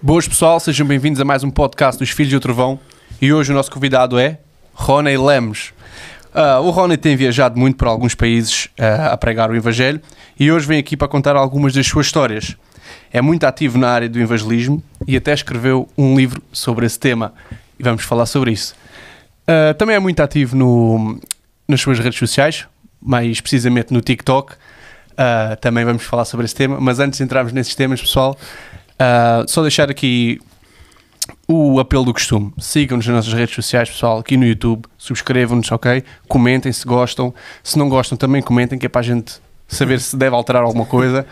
Boas pessoal, sejam bem-vindos a mais um podcast dos Filhos do Trovão e hoje o nosso convidado é Ronnie Lemos. O Ronnie tem viajado muito por alguns países a pregar o Evangelho e hoje vem aqui para contar algumas das suas histórias. É muito ativo na área do evangelismo e até escreveu um livro sobre esse tema e vamos falar sobre isso. Também é muito ativo nas suas redes sociais, mais precisamente no TikTok. Também vamos falar sobre esse tema, mas antes de entrarmos nesses temas, pessoal, só deixar aqui o apelo do costume. Sigam-nos nas nossas redes sociais, pessoal, aqui no YouTube, subscrevam-nos, ok? Comentem se gostam, se não gostam também comentem, que é para a gente saber se deve alterar alguma coisa.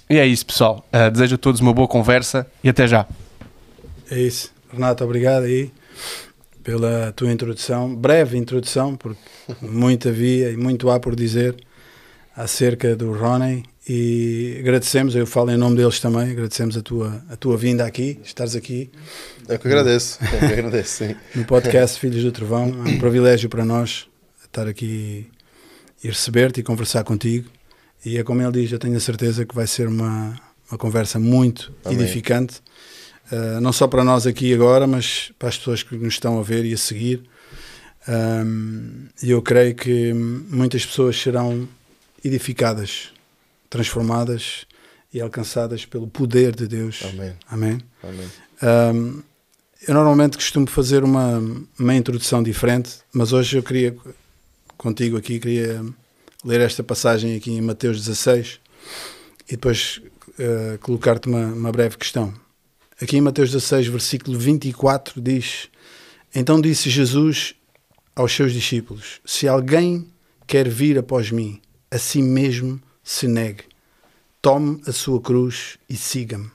E é isso, pessoal. Desejo a todos uma boa conversa e até já. É isso. Renato, obrigado aí pela tua introdução, breve introdução, porque muito havia e muito há por dizer acerca do Ronnie, e agradecemos, eu falo em nome deles também, agradecemos a tua vinda aqui, estares aqui. Eu que agradeço, sim. No podcast Filhos do Trovão. É um privilégio para nós estar aqui e receber-te e conversar contigo, e é como ele diz, eu tenho a certeza que vai ser uma conversa muito edificante, não só para nós aqui agora, mas para as pessoas que nos estão a ver e a seguir. E eu creio que muitas pessoas serão edificadas, transformadas e alcançadas pelo poder de Deus. Amém. Eu normalmente costumo fazer uma introdução diferente, mas hoje eu queria ler esta passagem aqui em Mateus 16 e depois colocar-te uma breve questão. Aqui em Mateus 16, versículo 24, diz: Então disse Jesus aos seus discípulos: Se alguém quer vir após mim, a si mesmo se negue, tome a sua cruz e siga-me.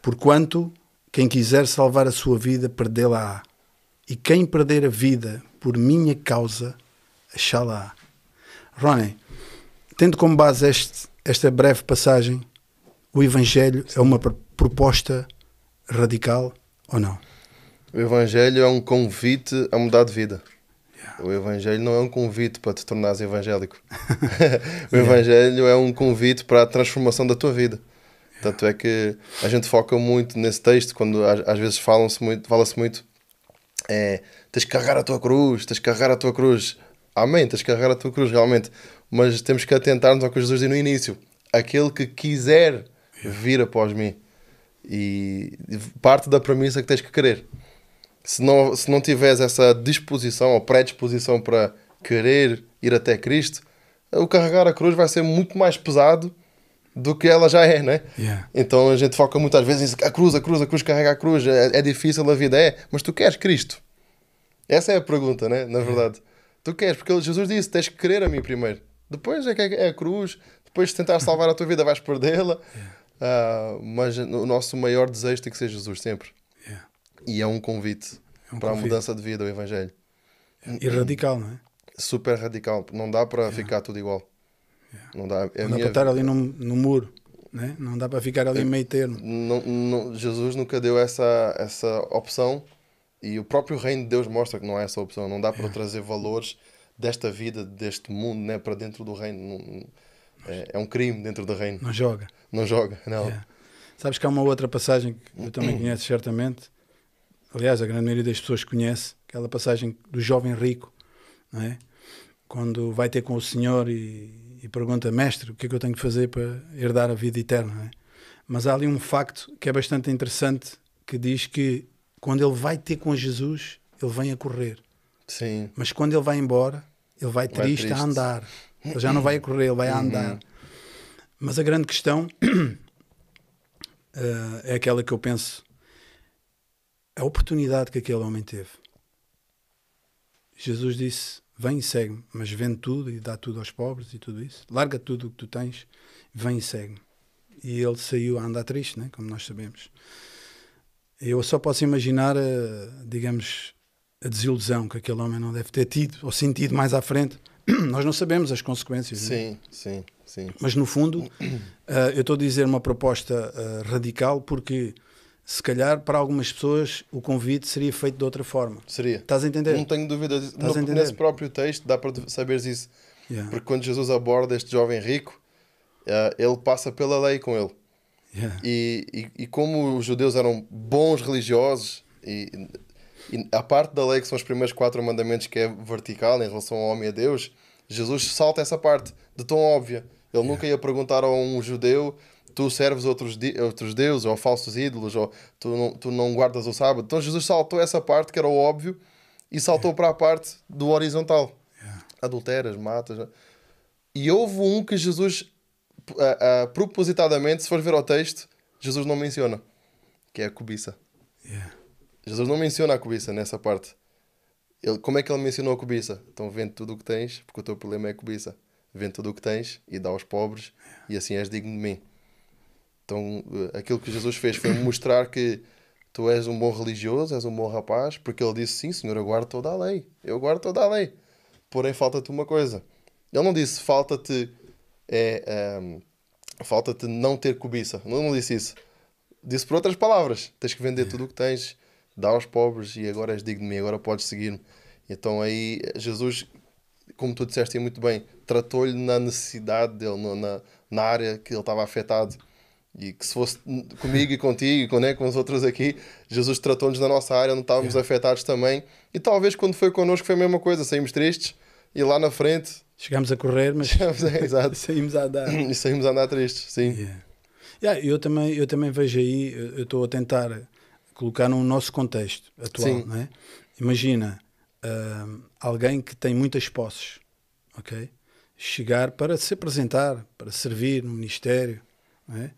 Porquanto quem quiser salvar a sua vida, perdê-la-á. E quem perder a vida por minha causa, achá-la-á. Ronnie, tendo como base esta breve passagem, o Evangelho é uma proposta radical ou não? O Evangelho é um convite a mudar de vida. O Evangelho não é um convite para te tornares evangélico. O Evangelho é um convite para a transformação da tua vida. Tanto é que a gente foca muito nesse texto, quando às vezes fala-se muito, tens que carregar a tua cruz, Amém, tens que carregar a tua cruz, realmente. Mas temos que atentar-nos ao que Jesus disse no início. Aquele que quiser vir após mim. E parte da premissa que tens que querer. Se não tiveres essa disposição ou predisposição para querer ir até Cristo, o carregar a cruz vai ser muito mais pesado do que ela já é, né? Então a gente foca muitas vezes em a cruz, carrega a cruz, é difícil a vida, mas tu queres Cristo? Essa é a pergunta, né? Na verdade. Tu queres, porque Jesus disse, tens que querer a mim primeiro. Depois é a cruz, depois de tentar salvar a tua vida vais perdê-la. Mas o nosso maior desejo tem que ser Jesus sempre. E é um convite para a mudança de vida, o Evangelho. E radical, não é? Super radical. Não dá para ficar tudo igual. Não dá, não dá para estar ali no muro. Né? Não dá para ficar ali meio termo. Jesus nunca deu essa opção, e o próprio reino de Deus mostra que não há essa opção. Não dá para trazer valores desta vida, deste mundo, né, para dentro do reino. É um crime dentro do reino. Não joga. Não. Sabes que há uma outra passagem que eu também conheço certamente. Aliás, a grande maioria das pessoas conhece aquela passagem do jovem rico, não é? Quando vai ter com o Senhor e pergunta: Mestre, o que é que eu tenho que fazer para herdar a vida eterna? Não é? Mas há ali um facto que é bastante interessante, que diz que quando ele vai ter com Jesus, ele vem a correr. Sim. Mas quando ele vai embora, ele vai triste a andar. Ele já não vai a correr, ele vai a andar. Mas a grande questão é aquela que eu penso: a oportunidade que aquele homem teve. Jesus disse: vem e segue-me, mas vende tudo e dá tudo aos pobres e tudo isso. Larga tudo o que tu tens, vem e segue-me. E ele saiu a andar triste, né? Como nós sabemos. Eu só posso imaginar, digamos, a desilusão que aquele homem não deve ter tido ou sentido mais à frente. Nós não sabemos as consequências. Sim. Mas no fundo, eu estou a dizer uma proposta radical, porque se calhar para algumas pessoas o convite seria feito de outra forma. Seria. Estás a entender? Não tenho dúvida. Nesse próprio texto dá para saberes isso. Porque quando Jesus aborda este jovem rico, ele passa pela lei com ele. Yeah. E como os judeus eram bons religiosos, e a parte da lei que são os primeiros 4 mandamentos, que é vertical em relação ao homem e a Deus, Jesus salta essa parte de tão óbvia. Ele nunca ia perguntar a um judeu: tu serves outros deuses ou falsos ídolos, ou tu não guardas o sábado. Então Jesus saltou essa parte que era o óbvio e saltou para a parte do horizontal. Adulteras, matas. E houve um que Jesus, propositadamente, se for ver ao texto, Jesus não menciona, que é a cobiça. Jesus não menciona a cobiça nessa parte. Como é que ele mencionou a cobiça? Então vende tudo o que tens, porque o teu problema é a cobiça. Vende tudo o que tens e dá aos pobres, e assim és digno de mim. Então aquilo que Jesus fez foi mostrar que tu és um bom religioso, és um bom rapaz, porque ele disse: sim, Senhor, eu guardo toda a lei. Eu guardo toda a lei. Porém, falta-te uma coisa. Ele não disse: falta-te não ter cobiça. Não disse isso. Disse por outras palavras: tens que vender tudo o que tens, dá aos pobres, e agora és digno de mim, agora podes seguir-me. Então aí Jesus, como tu disseste muito bem, tratou-lhe na necessidade dele, na área que ele estava afetado. E que se fosse comigo e contigo, né, com os outros aqui, Jesus tratou-nos na nossa área, onde estávamos afetados também. E talvez quando foi connosco foi a mesma coisa, saímos tristes e lá na frente chegámos a correr, mas exato. saímos a andar. E saímos a andar tristes, sim. Eu também vejo aí, eu estou a tentar colocar no nosso contexto atual, Sim. não é? Imagina alguém que tem muitas posses, ok? Chegar para se apresentar, para servir no ministério, não é?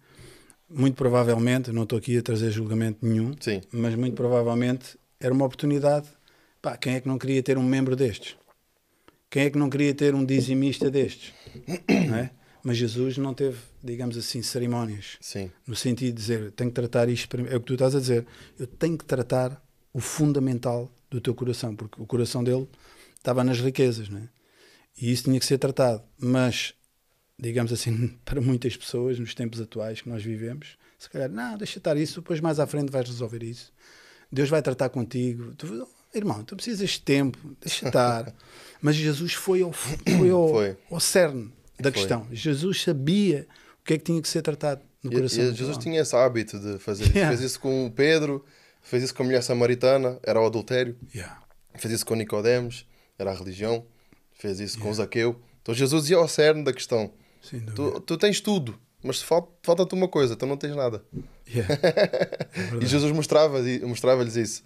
Muito provavelmente, não estou aqui a trazer julgamento nenhum, Sim. mas muito provavelmente era uma oportunidade. Pá, quem é que não queria ter um membro destes? Quem é que não queria ter um dizimista destes? Não é? Mas Jesus não teve, digamos assim, cerimónias. Sim. No sentido de dizer: tenho que tratar isto primeiro. É o que tu estás a dizer. Eu tenho que tratar o fundamental do teu coração, porque o coração dele estava nas riquezas, não é? E isso tinha que ser tratado. Mas, digamos assim, para muitas pessoas, nos tempos atuais que nós vivemos, se calhar, não, deixa estar isso, depois mais à frente vais resolver isso. Deus vai tratar contigo. Irmão, tu precisas de tempo, deixa estar. Mas Jesus foi ao cerne da questão. Jesus sabia o que é que tinha que ser tratado no coração. E Jesus tinha esse hábito de fazer isso. Fez isso com Pedro, fez isso com a mulher samaritana, era o adultério. Fez isso com Nicodemos, era a religião. Fez isso com Zaqueu. Então Jesus ia ao cerne da questão. Tu tens tudo, mas falta-te uma coisa, tu não tens nada. E Jesus mostrava-lhes isso.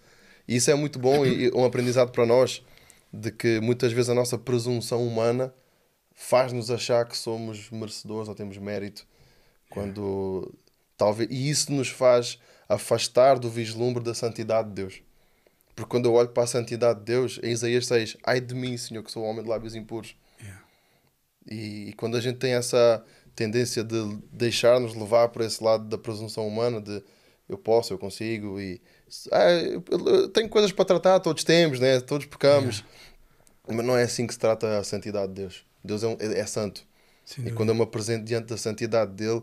E isso é muito bom e um aprendizado para nós, de que muitas vezes a nossa presunção humana faz-nos achar que somos merecedores ou temos mérito, quando talvez, e isso nos faz afastar do vislumbre da santidade de Deus. Porque quando eu olho para a santidade de Deus, em Isaías 6, ai de mim, Senhor, que sou homem de lábios impuros. E quando a gente tem essa tendência de deixar-nos levar por esse lado da presunção humana, de eu posso, eu consigo, e eu tenho coisas para tratar, todos temos, né? Todos pecamos. Mas não é assim que se trata a santidade de Deus. Deus é santo. E quando eu me apresento diante da santidade dele,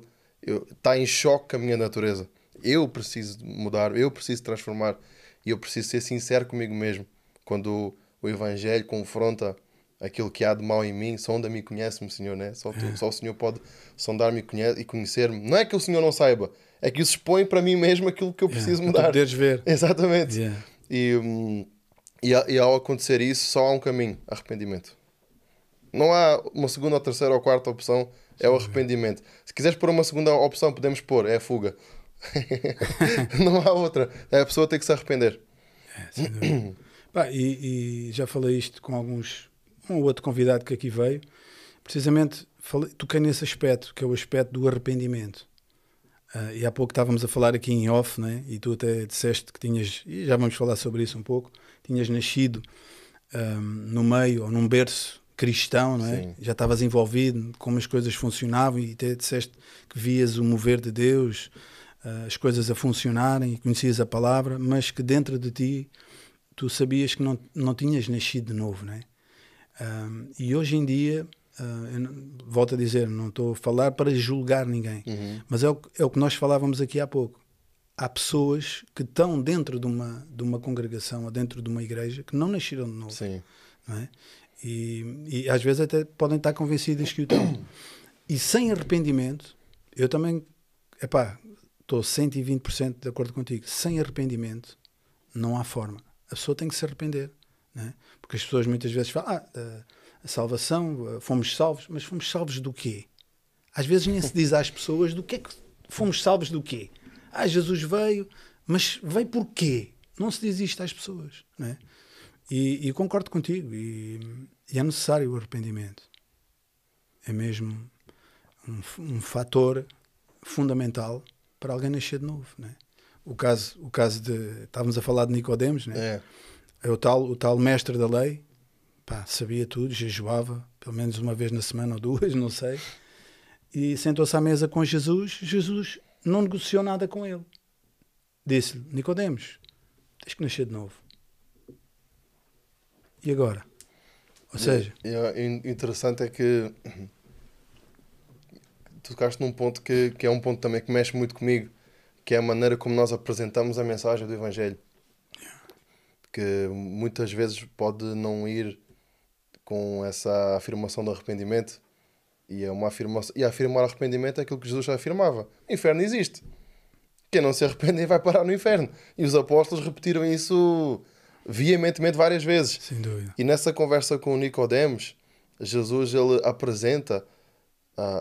está em choque com a minha natureza. Eu preciso mudar, eu preciso transformar, e eu preciso ser sincero comigo mesmo. Quando o Evangelho confronta aquilo que há de mal em mim, sonda-me e conhece-me, Senhor, né? Só o Senhor pode sondar-me e conhecer-me. Não é que o Senhor não saiba, é que isso expõe para mim mesmo aquilo que eu preciso mudar. Para poderes ver. Exatamente. E ao acontecer isso, só há um caminho: arrependimento. Não há uma segunda, ou terceira ou quarta opção, é o arrependimento. Se quiseres pôr uma segunda opção, podemos pôr, é a fuga. Não há outra. É a pessoa ter que se arrepender. E já falei isto com um outro convidado que aqui veio. Precisamente toquei nesse aspecto, que é o aspecto do arrependimento. E há pouco estávamos a falar aqui em off, né? E tu até disseste que tinhas, e já vamos falar sobre isso um pouco, tinhas nascido no meio, ou num berço cristão, não é? Sim. Já estavas envolvido, como as coisas funcionavam, e até disseste que vias o mover de Deus, as coisas a funcionarem, e conhecias a palavra, mas que dentro de ti tu sabias que não tinhas nascido de novo, não é? E hoje em dia, volto a dizer, não estou a falar para julgar ninguém, mas é o que nós falávamos aqui há pouco. Há pessoas que estão dentro de uma congregação ou dentro de uma igreja que não nasceram de novo. Sim. Não é? E às vezes até podem estar convencidas que o estão. E sem arrependimento, eu também, estou 120% de acordo contigo. Sem arrependimento, não há forma. A pessoa tem que se arrepender. Né? Porque as pessoas muitas vezes falam, a salvação, fomos salvos, mas fomos salvos do quê? Às vezes nem se diz às pessoas do que é que fomos salvos do quê? Jesus veio, mas veio por quê? Não se diz isto às pessoas. Né? E concordo contigo, e é necessário o arrependimento. É mesmo um fator fundamental para alguém nascer de novo. Né? O caso de... Estávamos a falar de Nicodemos, né? É o tal mestre da lei, sabia tudo, jejuava, pelo menos uma vez na semana ou duas, não sei, e sentou-se à mesa com Jesus. Jesus não negociou nada com ele. Disse-lhe, Nicodemos, tens que nascer de novo. E agora? Ou seja... interessante é que tu tocaste num ponto que é um ponto também que mexe muito comigo, que é a maneira como nós apresentamos a mensagem do Evangelho. Que muitas vezes pode não ir com essa afirmação do arrependimento, e afirmar arrependimento é aquilo que Jesus já afirmava: o inferno existe, quem não se arrepende vai parar no inferno, e os apóstolos repetiram isso veementemente várias vezes. Sem dúvida. E nessa conversa com Nicodemos, Jesus ele apresenta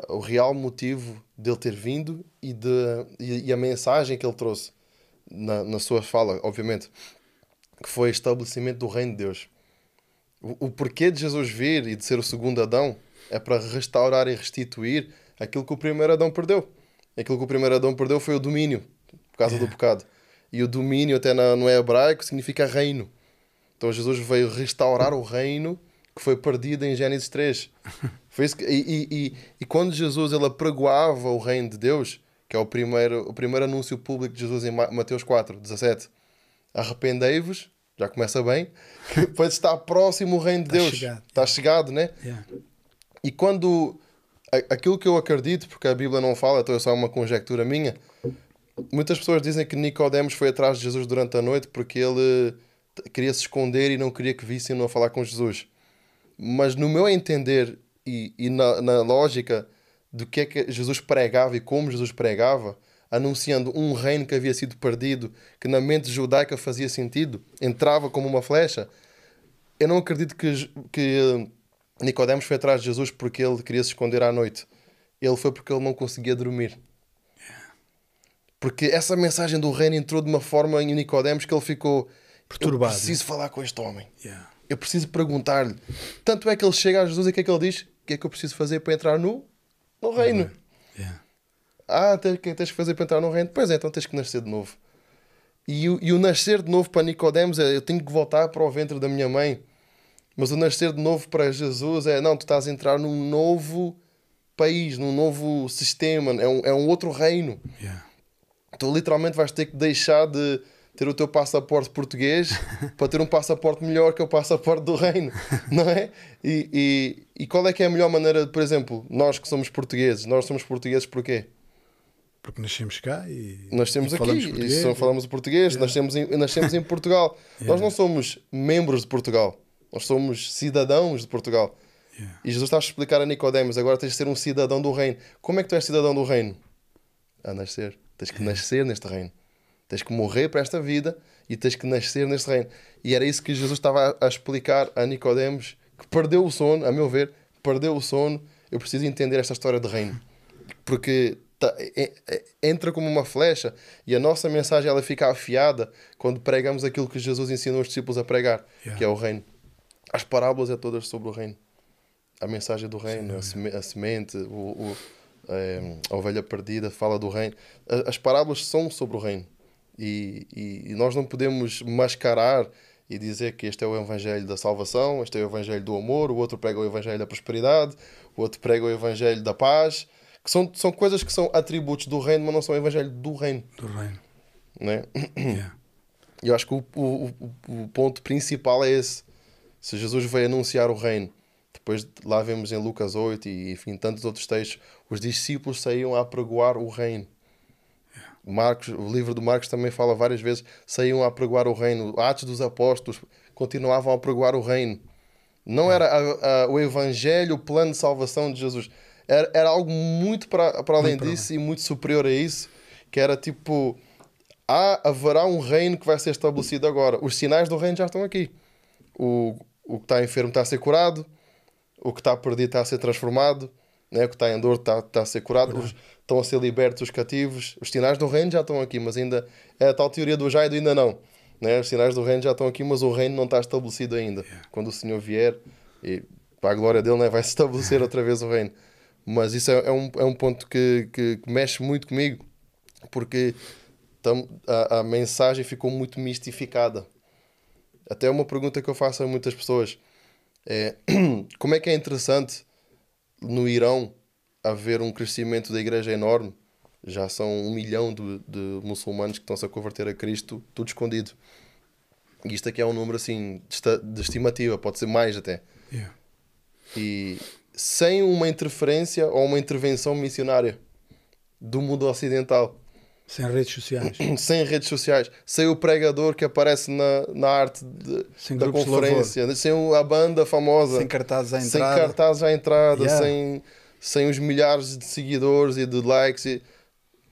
o real motivo dele ter vindo e a mensagem que ele trouxe na sua fala, obviamente, que foi o estabelecimento do reino de Deus. O porquê de Jesus vir e de ser o segundo Adão é para restaurar e restituir aquilo que o primeiro Adão perdeu. Aquilo que o primeiro Adão perdeu foi o domínio, por causa do pecado. E o domínio, até no hebraico, significa reino. Então Jesus veio restaurar o reino que foi perdido em Gênesis 3. Foi isso e quando Jesus ele apregoava o reino de Deus, que é o primeiro anúncio público de Jesus em Mateus 4:17, arrependei-vos, já começa bem, que pode estar próximo o reino de Deus. Está chegado, né? E quando... Aquilo que eu acredito, porque a Bíblia não fala, então é só uma conjectura minha, muitas pessoas dizem que Nicodemos foi atrás de Jesus durante a noite porque ele queria se esconder e não queria que vissem-no a falar com Jesus. Mas no meu entender e na lógica do que é que Jesus pregava e como Jesus pregava, anunciando um reino que havia sido perdido, que na mente judaica fazia sentido, entrava como uma flecha, eu não acredito que Nicodemos foi atrás de Jesus porque ele queria se esconder à noite. Ele foi porque ele não conseguia dormir. Porque essa mensagem do reino entrou de uma forma em Nicodemos que ele ficou perturbado. Eu preciso falar com este homem. Eu preciso perguntar-lhe. Tanto é que ele chega a Jesus e o que é que ele diz? O que é que eu preciso fazer para entrar no reino? Tens que fazer para entrar no reino? Pois é, então tens que nascer de novo. E o nascer de novo para Nicodemos é: eu tenho que voltar para o ventre da minha mãe. Mas o nascer de novo para Jesus é: não, tu estás a entrar num novo país, num novo sistema, é um outro reino. Tu literalmente vais ter que deixar de ter o teu passaporte português para ter um passaporte melhor que o passaporte do reino, não é? E qual é que é a melhor maneira, por exemplo, nós que somos portugueses porquê? Porque nascemos cá e nascemos e aqui e só falamos português, nascemos em Portugal. Nós não somos membros de Portugal, nós somos cidadãos de Portugal. E Jesus está a explicar a Nicodemos: agora tens de ser um cidadão do reino. Como é que tu és cidadão do reino? A nascer. Tens que nascer neste reino. Tens que morrer para esta vida e tens que nascer neste reino. E era isso que Jesus estava a explicar a Nicodemos, que perdeu o sono, a meu ver, perdeu o sono. Eu preciso entender esta história de reino. Porque entra como uma flecha e a nossa mensagem ela fica afiada quando pregamos aquilo que Jesus ensinou os discípulos a pregar, que é o reino. As parábolas é todas sobre o reino. A mensagem do reino, a semente, a ovelha perdida fala do reino. As parábolas são sobre o reino. E nós não podemos mascarar e dizer que este é o evangelho da salvação, este é o evangelho do amor, o outro prega o evangelho da prosperidade, o outro prega o evangelho da paz, que são coisas que são atributos do reino, mas não são o evangelho do reino. Do reino. Não é? Eu acho que o ponto principal é esse. Se Jesus veio anunciar o reino, depois lá vemos em Lucas 8 e enfim, tantos outros textos, os discípulos saíam a apregoar o reino. O livro do Marcos também fala várias vezes: saíam a apregoar o reino. Atos dos Apóstolos continuavam a apregoar o reino. Não era o evangelho, o plano de salvação de Jesus. Era algo muito para além disso e muito superior a isso, que era tipo, haverá um reino que vai ser estabelecido agora. Os sinais do reino já estão aqui. O que está enfermo está a ser curado, o que está perdido está a ser transformado, né? O que está em dor está a ser curado, estão a ser libertos os cativos. Os sinais do reino já estão aqui, mas ainda é a tal teoria do já e do ainda não. Né? Os sinais do reino já estão aqui, mas o reino não está estabelecido ainda. Quando o Senhor vier, e para a glória dele, né? Vai se estabelecer outra vez o reino. Mas isso é um ponto que mexe muito comigo, porque a mensagem ficou muito mistificada. Até uma pergunta que eu faço a muitas pessoas é como é que é interessante no Irão haver um crescimento da igreja enorme. Já são 1 milhão de muçulmanos que estão-se a converter a Cristo, tudo escondido. E isto aqui é um número assim de estimativa, pode ser mais até. Yeah. E sem uma interferência ou uma intervenção missionária do mundo ocidental. Sem redes sociais. Sem redes sociais. Sem o pregador que aparece na arte da conferência. Sem a banda famosa. Sem cartazes à entrada. Sem cartazes à entrada. Yeah. Sem os milhares de seguidores e de likes.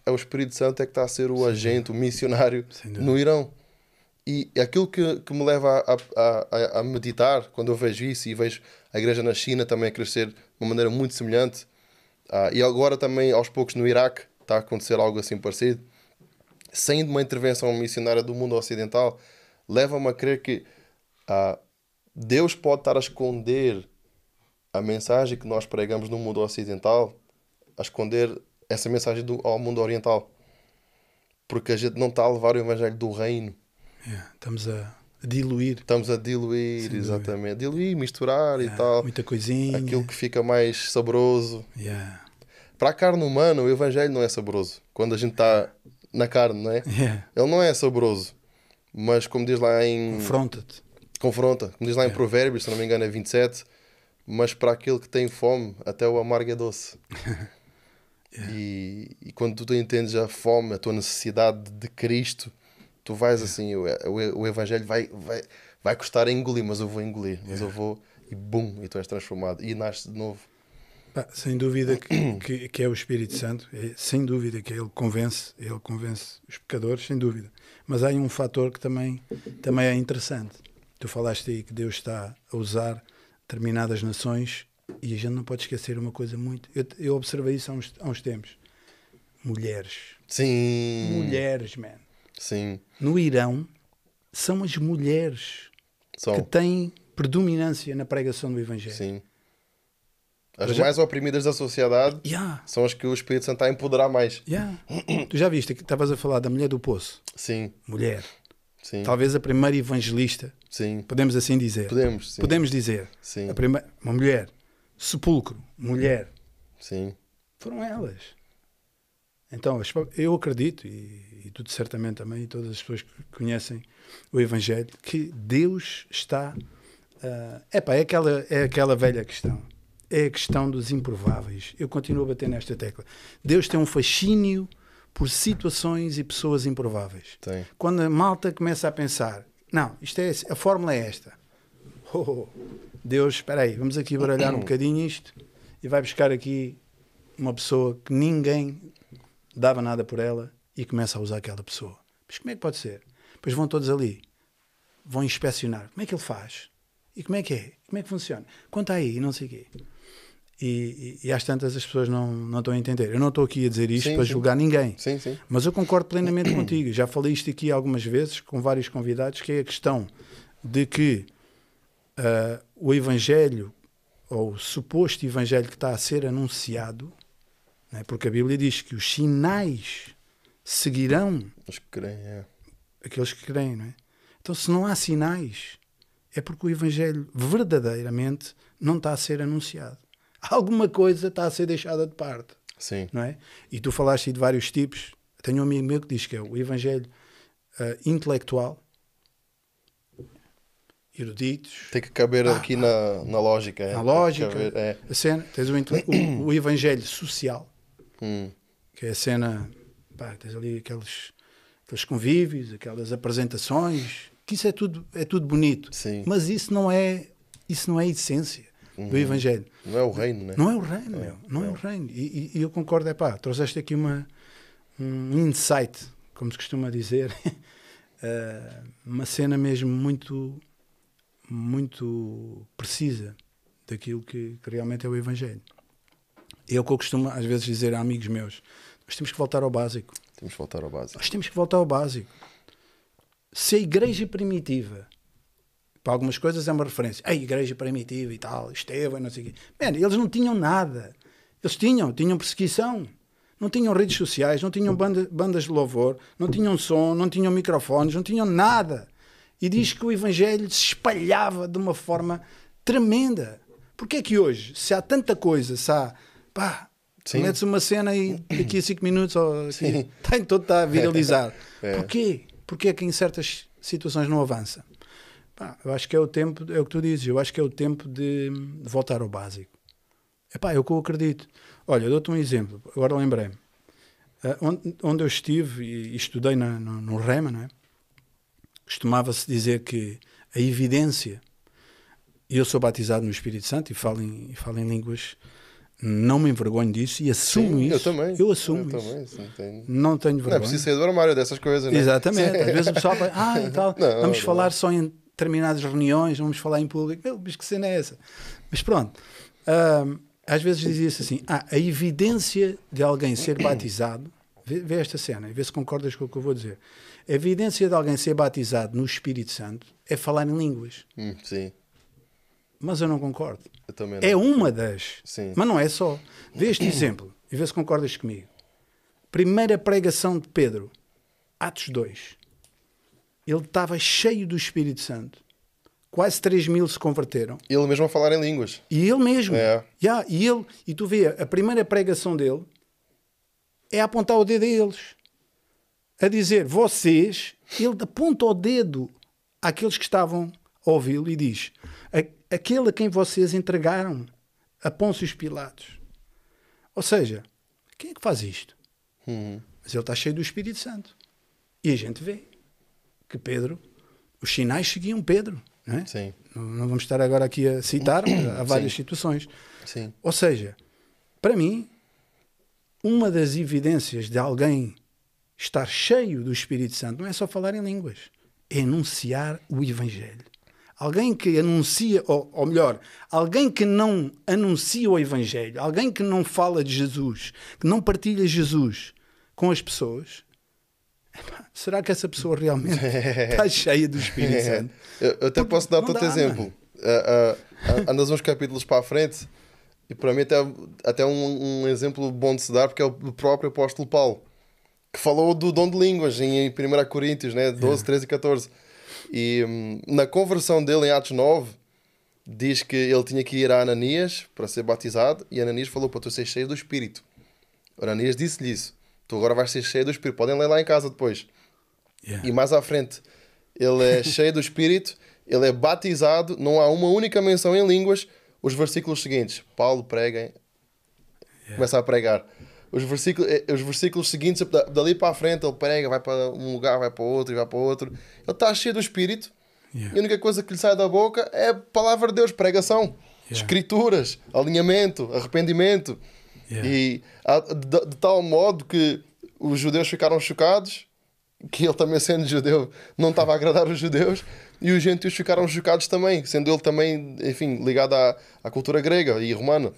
É o Espírito Santo é que está a ser o agente, o missionário no Irão. E aquilo que me leva a meditar quando eu vejo isso e vejo a igreja na China também a crescer de uma maneira muito semelhante, e agora também aos poucos no Iraque está a acontecer algo assim parecido, sem uma intervenção missionária do mundo ocidental, leva-me a crer que Deus pode estar a esconder a mensagem que nós pregamos no mundo ocidental, a esconder essa mensagem ao mundo oriental, porque a gente não está a levar o evangelho do reino. Estamos a diluir. Estamos a diluir, exatamente. Diluir, misturar e tal. Muita coisinha. Aquilo que fica mais saboroso. Para a carne humana, o evangelho não é saboroso. Quando a gente está na carne, não é? Ele não é saboroso. Mas como diz lá em... Confronta-te. Confronta. Como diz lá em Provérbios, se não me engano é 27. Mas para aquele que tem fome, até o amargo é doce. E quando tu entendes a fome, a tua necessidade de Cristo, tu vais assim, o evangelho vai custar a engolir, mas eu vou engolir, mas eu vou, e bum, e tu és transformado, e nasces de novo. Sem dúvida que é o Espírito Santo, sem dúvida que ele convence os pecadores, sem dúvida. Mas há aí um fator que também é interessante. Tu falaste aí que Deus está a usar determinadas nações, e a gente não pode esquecer uma coisa muito... Eu observei isso há uns tempos. Mulheres. Sim. Mulheres, man. Sim. No Irão, são as mulheres que têm predominância na pregação do Evangelho. Sim. As mais oprimidas da sociedade são as que o Espírito Santo está a empoderar mais. Tu já viste que estavas a falar da mulher do poço? Sim. Mulher. Sim. Talvez a primeira evangelista. Sim. Podemos assim dizer. Podemos, sim. Podemos dizer. Sim. Uma mulher. Sepulcro. Mulher. Sim. Foram elas. Então, eu acredito, e tu certamente também, e todas as pessoas que conhecem o Evangelho, que Deus está... é aquela velha questão. É a questão dos improváveis. Eu continuo a bater nesta tecla. Deus tem um fascínio por situações e pessoas improváveis. Tem. Quando a malta começa a pensar, não, a fórmula é esta. Deus, espera aí, vamos aqui baralhar um bocadinho isto, e vai buscar aqui uma pessoa que ninguém dava nada por ela e começa a usar aquela pessoa. Mas como é que pode ser? Depois vão todos ali, vão inspecionar. Como é que ele faz? E como é que é? Como é que funciona? Conta aí, não sei o quê. E às tantas as pessoas não estão a entender. Eu não estou aqui a dizer isto para julgar ninguém. Sim, sim. Mas eu concordo plenamente contigo. Já falei isto aqui algumas vezes com vários convidados, que é a questão de que o Evangelho, ou o suposto Evangelho que está a ser anunciado, não é? Porque a Bíblia diz que os sinais seguirão os que creem, aqueles que creem, não é? Então, se não há sinais, é porque o Evangelho verdadeiramente não está a ser anunciado. Alguma coisa está a ser deixada de parte. Sim. Não é? E tu falaste aí de vários tipos. Tenho um amigo meu que diz que é o Evangelho intelectual, eruditos. Tem que caber aqui na lógica. Na lógica. A cena, tens o Evangelho social, que é a cena, tens ali aqueles convívios, aquelas apresentações, que isso é tudo bonito. Sim. Mas isso não é a essência do Evangelho. Não é o reino, né? Não é o reino, meu. Não é o reino. E eu concordo, trouxeste aqui insight, como se costuma dizer, uma cena mesmo muito, muito precisa daquilo que realmente é o Evangelho. É o que eu costumo às vezes dizer a amigos meus: nós temos que voltar ao básico. Temos que voltar ao básico. Nós temos que voltar ao básico. Se a igreja primitiva, para algumas coisas é uma referência, a igreja primitiva e tal, Estevão, não sei o quê. Man, eles não tinham nada. Eles tinham perseguição. Não tinham redes sociais, não tinham bandas de louvor, não tinham som, não tinham microfones, não tinham nada. E diz que o Evangelho se espalhava de uma forma tremenda. Porquê é que hoje, se há tanta coisa, se há, pá, metes uma cena e daqui a 5 minutos está a viralizar. Porquê? Porquê é que em certas situações não avança? Pá, eu acho que é o tempo, é o que tu dizes, eu acho que é o tempo de voltar ao básico. É o que eu acredito. Olha, eu dou-te um exemplo, agora lembrei-me. Onde eu estive e estudei no Rema, não é? Costumava-se dizer que a evidência, e eu sou batizado no Espírito Santo e falo em línguas, não me envergonho disso e assumo isso. Eu também. Eu assumo isso. Também, sim, não tenho vergonha. Não é preciso sair do armário dessas coisas, não é? Exatamente. Às vezes o pessoal fala, e tal, vamos falar não. só em determinadas reuniões, vamos falar em público. Mas que cena é essa? Mas pronto. Às vezes dizia-se assim, a evidência de alguém ser batizado, vê esta cena e vê se concordas com o que eu vou dizer. A evidência de alguém ser batizado no Espírito Santo é falar em línguas. Sim. Mas eu não concordo. Eu também não. É uma das. Sim. Mas não é só. Vê este exemplo e vê se concordas comigo. Primeira pregação de Pedro, Atos 2. Ele estava cheio do Espírito Santo. Quase 3.000 se converteram. Ele mesmo a falar em línguas. E ele mesmo. É. E tu vê, a primeira pregação dele é apontar o dedo a eles. A dizer, vocês, ele aponta o dedo àqueles que estavam a ouvi-lo e diz, aquele a quem vocês entregaram a Pôncio Pilatos. Ou seja, quem é que faz isto? Mas ele está cheio do Espírito Santo. E a gente vê que Pedro, os sinais seguiam Pedro. Não é? Sim. Não vamos estar agora aqui a citar, há várias situações. Sim. Ou seja, para mim, uma das evidências de alguém estar cheio do Espírito Santo não é só falar em línguas, é anunciar o Evangelho. Alguém que anuncia, ou melhor, alguém que não anuncia o Evangelho, alguém que não fala de Jesus, que não partilha Jesus com as pessoas, será que essa pessoa realmente está cheia do Espírito Santo? Eu até posso dar outro exemplo. Andas uns capítulos para a frente e para mim até um exemplo bom de se dar, porque é o próprio apóstolo Paulo, que falou do dom de línguas em 1 Coríntios, né? 12, 13 e 14. E na conversão dele em Atos 9 diz que ele tinha que ir a Ananias para ser batizado, e Ananias falou para tu ser cheio do Espírito. Ananias disse-lhe isso: tu agora vais ser cheio do Espírito. Podem ler lá em casa depois. E mais à frente ele é cheio do Espírito, ele é batizado, não há uma única menção em línguas. Os versículos seguintes, Paulo prega, começa a pregar. Os versículos seguintes, dali para a frente, ele prega, vai para um lugar, vai para outro e vai para outro. Ele está cheio do Espírito, e a única coisa que lhe sai da boca é a palavra de Deus, pregação, escrituras, alinhamento, arrependimento. E de tal modo que os judeus ficaram chocados, que ele também, sendo judeu, não estava a agradar os judeus, e os gentios ficaram chocados também, sendo ele também, enfim, ligado à cultura grega e romana.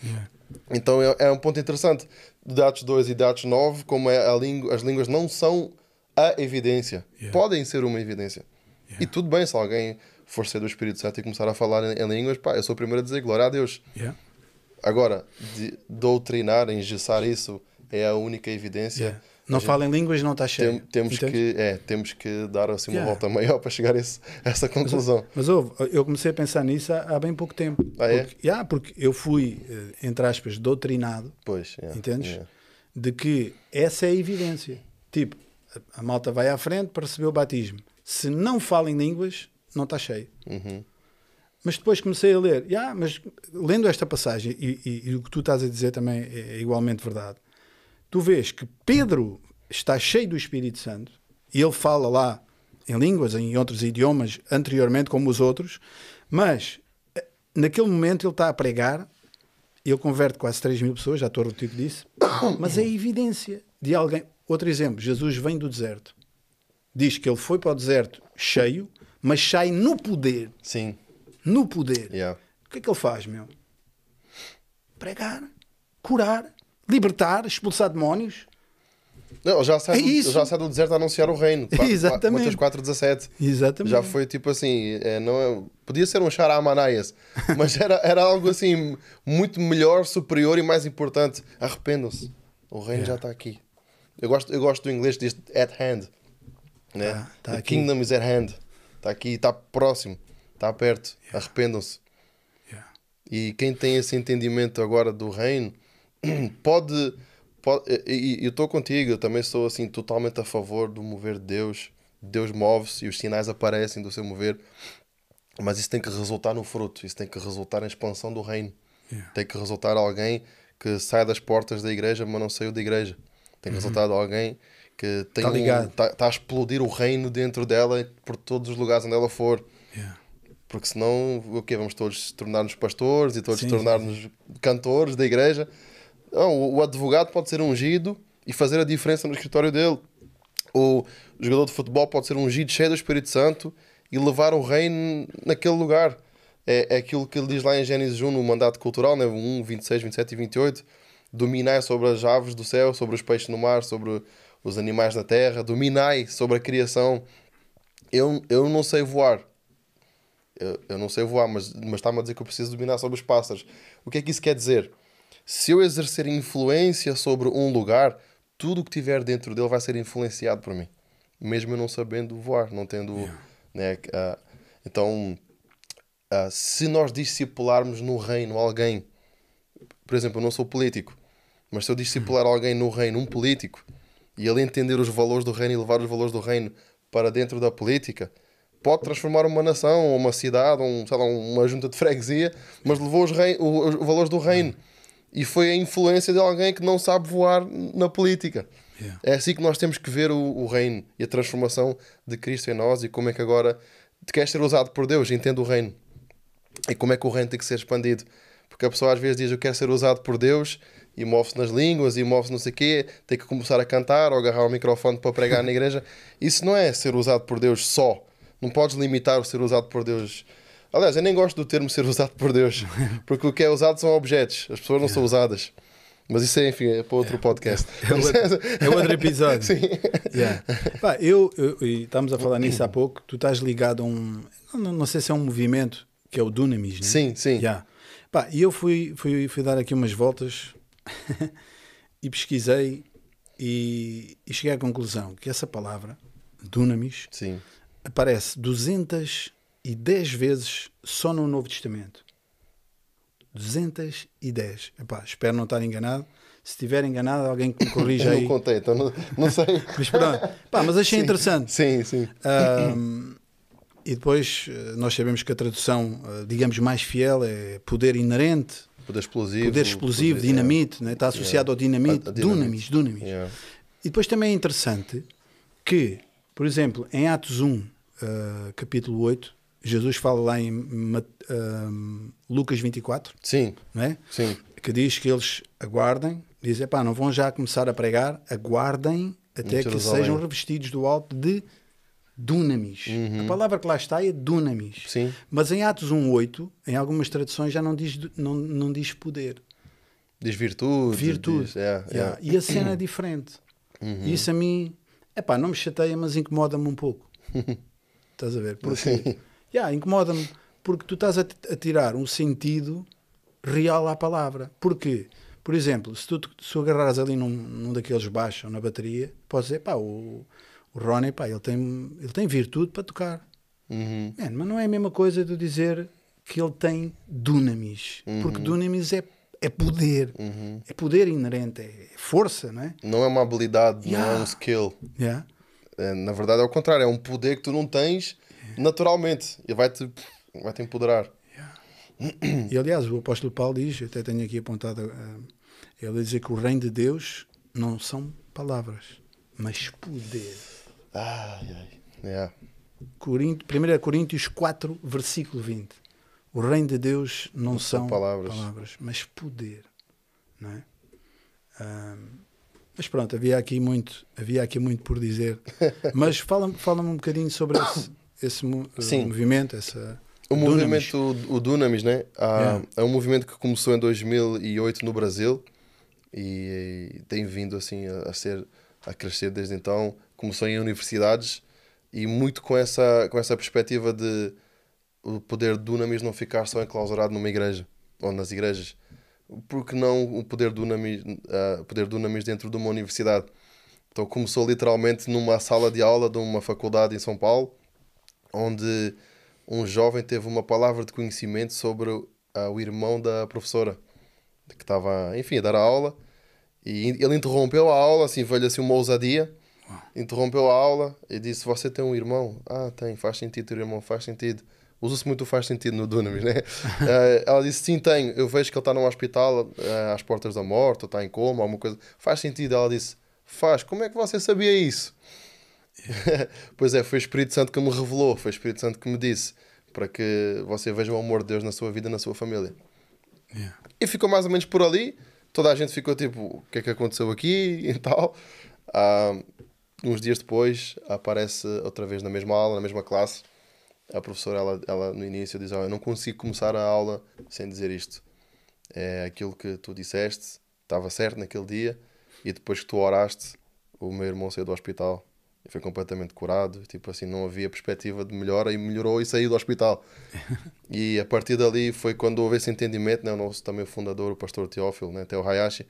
Então é um ponto interessante de Atos 2 e de Atos 9, como as línguas não são a evidência, podem ser uma evidência. E tudo bem se alguém for ser do Espírito Santo e começar a falar em línguas, pá, eu sou o primeiro a dizer glória a Deus. Agora, doutrinar, engessar isso é a única evidência. Não fala em línguas, não está cheio. Temos que dar assim uma volta maior para chegar a essa conclusão. Mas eu comecei a pensar nisso há bem pouco tempo. Porque eu fui, entre aspas, doutrinado, entendes? De que essa é a evidência. Tipo, a malta vai à frente para receber o batismo. Se não fala em línguas, não está cheio. Mas depois comecei a ler. Mas lendo esta passagem, e o que tu estás a dizer também é igualmente verdade, tu vês que Pedro está cheio do Espírito Santo e ele fala lá em línguas, em outros idiomas, anteriormente, como os outros, mas naquele momento ele está a pregar, ele converte quase 3.000 pessoas, já estou a repetir disso, mas é evidência de alguém. Outro exemplo, Jesus vem do deserto. Diz que ele foi para o deserto cheio, mas sai no poder. Sim. No poder. Yeah. O que é que ele faz, meu? Pregar, curar, libertar, expulsar demónios. Não, ele já sai, É isso. ele já sai do deserto a anunciar o reino. Exatamente. Mateus 4,17. Exatamente. Já foi tipo assim, podia ser um Xaramanaias, mas era algo assim muito melhor, superior e mais importante. Arrependam-se. O reino já está aqui. Eu gosto do inglês que diz at hand. Né? Tá The aqui. kingdom is at hand. Está aqui, está próximo, está perto. Arrependam-se. Yeah. E quem tem esse entendimento agora do reino pode e eu estou contigo, eu também sou assim totalmente a favor do mover de Deus. Deus move-se e os sinais aparecem do seu mover, mas isso tem que resultar no fruto, isso tem que resultar na expansão do reino. Yeah. Tem que resultar alguém que sai das portas da igreja, mas não saiu da igreja. Tem que resultar de alguém que tem tá a explodir o reino dentro dela por todos os lugares onde ela for. Yeah. Porque senão, o quê? Vamos todos tornar-nos pastores e todos Sim, tornar-nos cantores da igreja. Não, o advogado pode ser ungido e fazer a diferença no escritório dele. O jogador de futebol pode ser ungido, cheio do Espírito Santo e levar o reino naquele lugar. É aquilo que ele diz lá em Gênesis 1, no mandato cultural, né? 1, 26, 27 e 28. Dominai sobre as aves do céu, sobre os peixes no mar, sobre os animais da terra. Dominai sobre a criação. Eu não sei voar. Eu não sei voar, mas está-me a dizer que eu preciso dominar sobre os pássaros. O que é que isso quer dizer? Se eu exercer influência sobre um lugar, tudo o que tiver dentro dele vai ser influenciado por mim. Mesmo eu não sabendo voar, não tendo... Yeah. Né, então, se nós discipularmos no reino alguém... Por exemplo, eu não sou político, mas se eu discipular alguém no reino, um político, e ele entender os valores do reino e levar os valores do reino para dentro da política... Pode transformar uma nação, ou uma cidade, ou sei lá, uma junta de freguesia, mas levou os valores do reino. E foi a influência de alguém que não sabe voar na política. Yeah. É assim que nós temos que ver o reino e a transformação de Cristo em nós e como é que agora tu queres ser usado por Deus, entende o reino. E como é que o reino tem que ser expandido. Porque a pessoa às vezes diz eu quero ser usado por Deus e move-se nas línguas e move-se não sei o quê, tem que começar a cantar ou agarrar o microfone para pregar na igreja. Isso não é ser usado por Deus só. Não podes limitar o ser usado por Deus. Aliás, eu nem gosto do termo ser usado por Deus, porque o que é usado são objetos, as pessoas não são usadas. Mas isso é, enfim, é para outro podcast. É outro episódio. Sim. Yeah. Pá, e estamos a falar nisso há pouco, tu estás ligado a um, não sei se é um movimento, que é o Dunamis, né? Sim, sim. Yeah. Pá, e eu fui dar aqui umas voltas e pesquisei e cheguei à conclusão que essa palavra, Dunamis, Sim. aparece 210 vezes só no Novo Testamento. 210. Epá, espero não estar enganado. Se estiver enganado, alguém que me corrija aí. Não contei, então não sei. Mas pronto. Pá, mas achei interessante. Sim, sim. E depois nós sabemos que a tradução, digamos, mais fiel é poder inerente. Poder explosivo. Dinamite, né? Está associado ao dinamite. Dunamis. Yeah. E depois também é interessante que, por exemplo, em Atos 1, capítulo 8, Jesus fala lá em Lucas 24, Sim, não é? sim. Que diz que eles aguardem, dizem, pá, não vão já começar a pregar, aguardem até que Jerusalém. sejam revestidos do alto de Dunamis. A palavra que lá está é Dunamis. Sim. Mas em Atos 1:8, em algumas traduções já não diz poder. Diz virtude. Virtude. Diz, yeah. E a cena é diferente. E isso a mim, epá, não me chateia, mas incomoda-me um pouco. Estás a ver? Porque, incomoda-me porque tu estás a tirar um sentido real à palavra. Porquê? Por exemplo, se tu agarrares ali num daqueles baixos ou na bateria, podes dizer, pá, o Ronnie, pá, ele tem virtude para tocar. Man, mas não é a mesma coisa de dizer que ele tem dunamis. Porque dunamis é poder. É poder inerente, é força, não é? Não é uma habilidade, não é um skill. Yeah. Na verdade é o contrário, é um poder que tu não tens naturalmente e vai-te empoderar. E aliás, o apóstolo Paulo diz, eu até tenho aqui apontado, ele diz que o reino de Deus não são palavras, mas poder. Yeah. 1 Coríntios 4, versículo 20. O reino de Deus não são palavras, mas poder. Não é? Mas pronto, havia aqui muito por dizer. Mas fala-me um bocadinho sobre esse movimento, o Dunamis. movimento, o Dunamis, né? É um movimento que começou em 2008 no Brasil e tem vindo assim a crescer desde então. Começou em universidades e muito com essa perspectiva de o poder Dunamis não ficar só enclausurado numa igreja ou nas igrejas. Porque não o poder Dunamis dentro de uma universidade? Então começou literalmente numa sala de aula de uma faculdade em São Paulo, onde um jovem teve uma palavra de conhecimento sobre o irmão da professora, que estava, enfim, a dar a aula, e ele interrompeu a aula, assim, veio assim uma ousadia, interrompeu a aula e disse: você tem um irmão? Ah, tem, faz sentido ter um irmão, faz sentido. Usa-se muito o faz sentido no Dunamis, né? Ela disse: sim, tenho, eu vejo que ele está num hospital às portas da morte, ou está em coma, alguma coisa, faz sentido. Ela disse: faz, como é que você sabia isso? Pois é, foi o Espírito Santo que me revelou, foi o Espírito Santo que me disse, para que você veja o amor de Deus na sua vida e na sua família. E ficou mais ou menos por ali. Toda a gente ficou tipo: o que é que aconteceu aqui e tal. Uns dias depois aparece outra vez na mesma aula, na mesma classe. A professora, ela no início diz: eu não consigo começar a aula sem dizer isto. É aquilo que tu disseste, estava certo naquele dia, e depois que tu oraste, o meu irmão saiu do hospital e foi completamente curado. Tipo assim, não havia perspectiva de melhora, e melhorou e saiu do hospital. E a partir dali foi quando houve esse entendimento, né? O nosso também fundador, o pastor Teófilo, né? Theo Hayashi,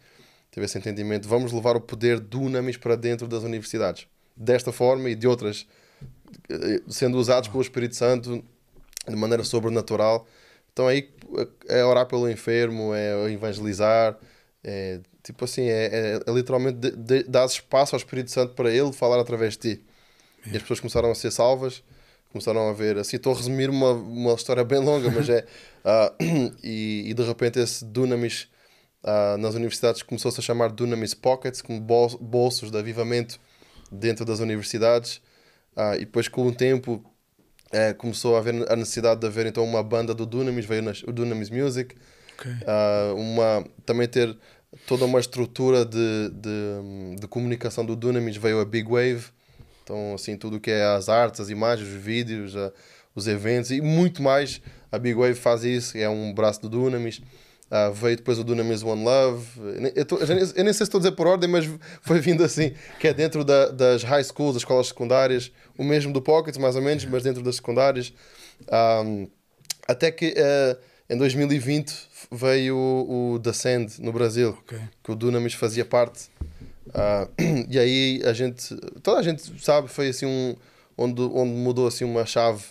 teve esse entendimento: vamos levar o poder Dunamis para dentro das universidades, desta forma e de outras, sendo usados pelo Espírito Santo de maneira sobrenatural. Então aí é orar pelo enfermo, é evangelizar, é tipo assim, é literalmente dar espaço ao Espírito Santo para ele falar através de ti. E as pessoas começaram a ser salvas, começaram a ver, assim, estou a resumir uma história bem longa, mas e de repente esse Dunamis nas universidades começou-se a chamar Dunamis Pockets, como bolsos de avivamento dentro das universidades. E depois, com o tempo, começou a haver a necessidade de haver então uma banda do Dunamis, veio o Dunamis Music. Também ter toda uma estrutura de comunicação do Dunamis, veio a Big Wave. Então, assim, tudo o que é as artes, as imagens, os vídeos, os eventos e muito mais. A Big Wave faz isso, é um braço do Dunamis. Veio depois o Dunamis One Love. Eu nem sei se estou a dizer por ordem, mas foi vindo assim, que é dentro das high schools, das escolas secundárias, o mesmo do Pocket, mais ou menos, mas dentro das secundárias. Até que em 2020 veio o Descend no Brasil, que o Dunamis fazia parte. E aí toda a gente sabe, foi assim onde mudou assim uma chave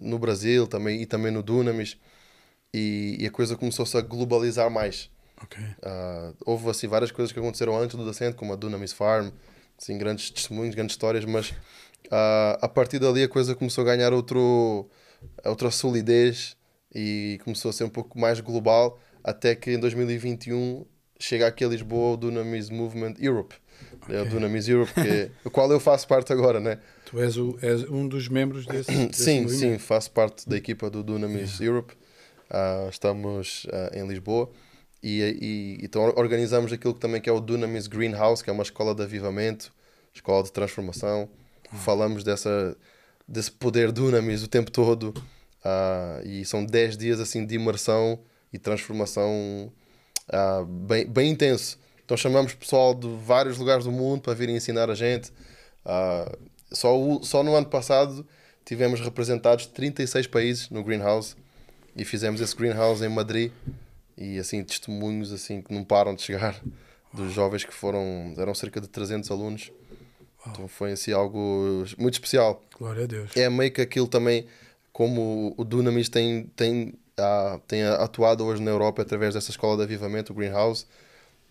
no Brasil também, e também no Dunamis. E a coisa começou-se a globalizar mais. Houve assim várias coisas que aconteceram antes do Descent, como a Dunamis Farm, assim, grandes testemunhos, grandes histórias, mas a partir dali a coisa começou a ganhar outra solidez e começou a ser um pouco mais global, até que em 2021 chega aqui a Lisboa o Dunamis Movement Europe. É o Dunamis Europe, do qual eu faço parte agora, né? Tu és um dos membros desse sim, movimento. Sim, faço parte da equipa do Dunamis Europe. Estamos em Lisboa e então organizamos aquilo que também que é o Dunamis Greenhouse, que é uma escola de avivamento, escola de transformação. Falamos desse poder Dunamis o tempo todo, e são 10 dias assim de imersão e transformação bem intenso. Então chamamos pessoal de vários lugares do mundo para virem ensinar a gente. Só no ano passado tivemos representados 36 países no Greenhouse. E fizemos esse Greenhouse em Madrid, e assim, testemunhos assim, que não param de chegar, dos jovens que eram cerca de 300 alunos. Então foi assim algo muito especial. Glória a Deus. É meio que aquilo também, como o Dunamis tem atuado hoje na Europa através dessa escola de avivamento, o Greenhouse.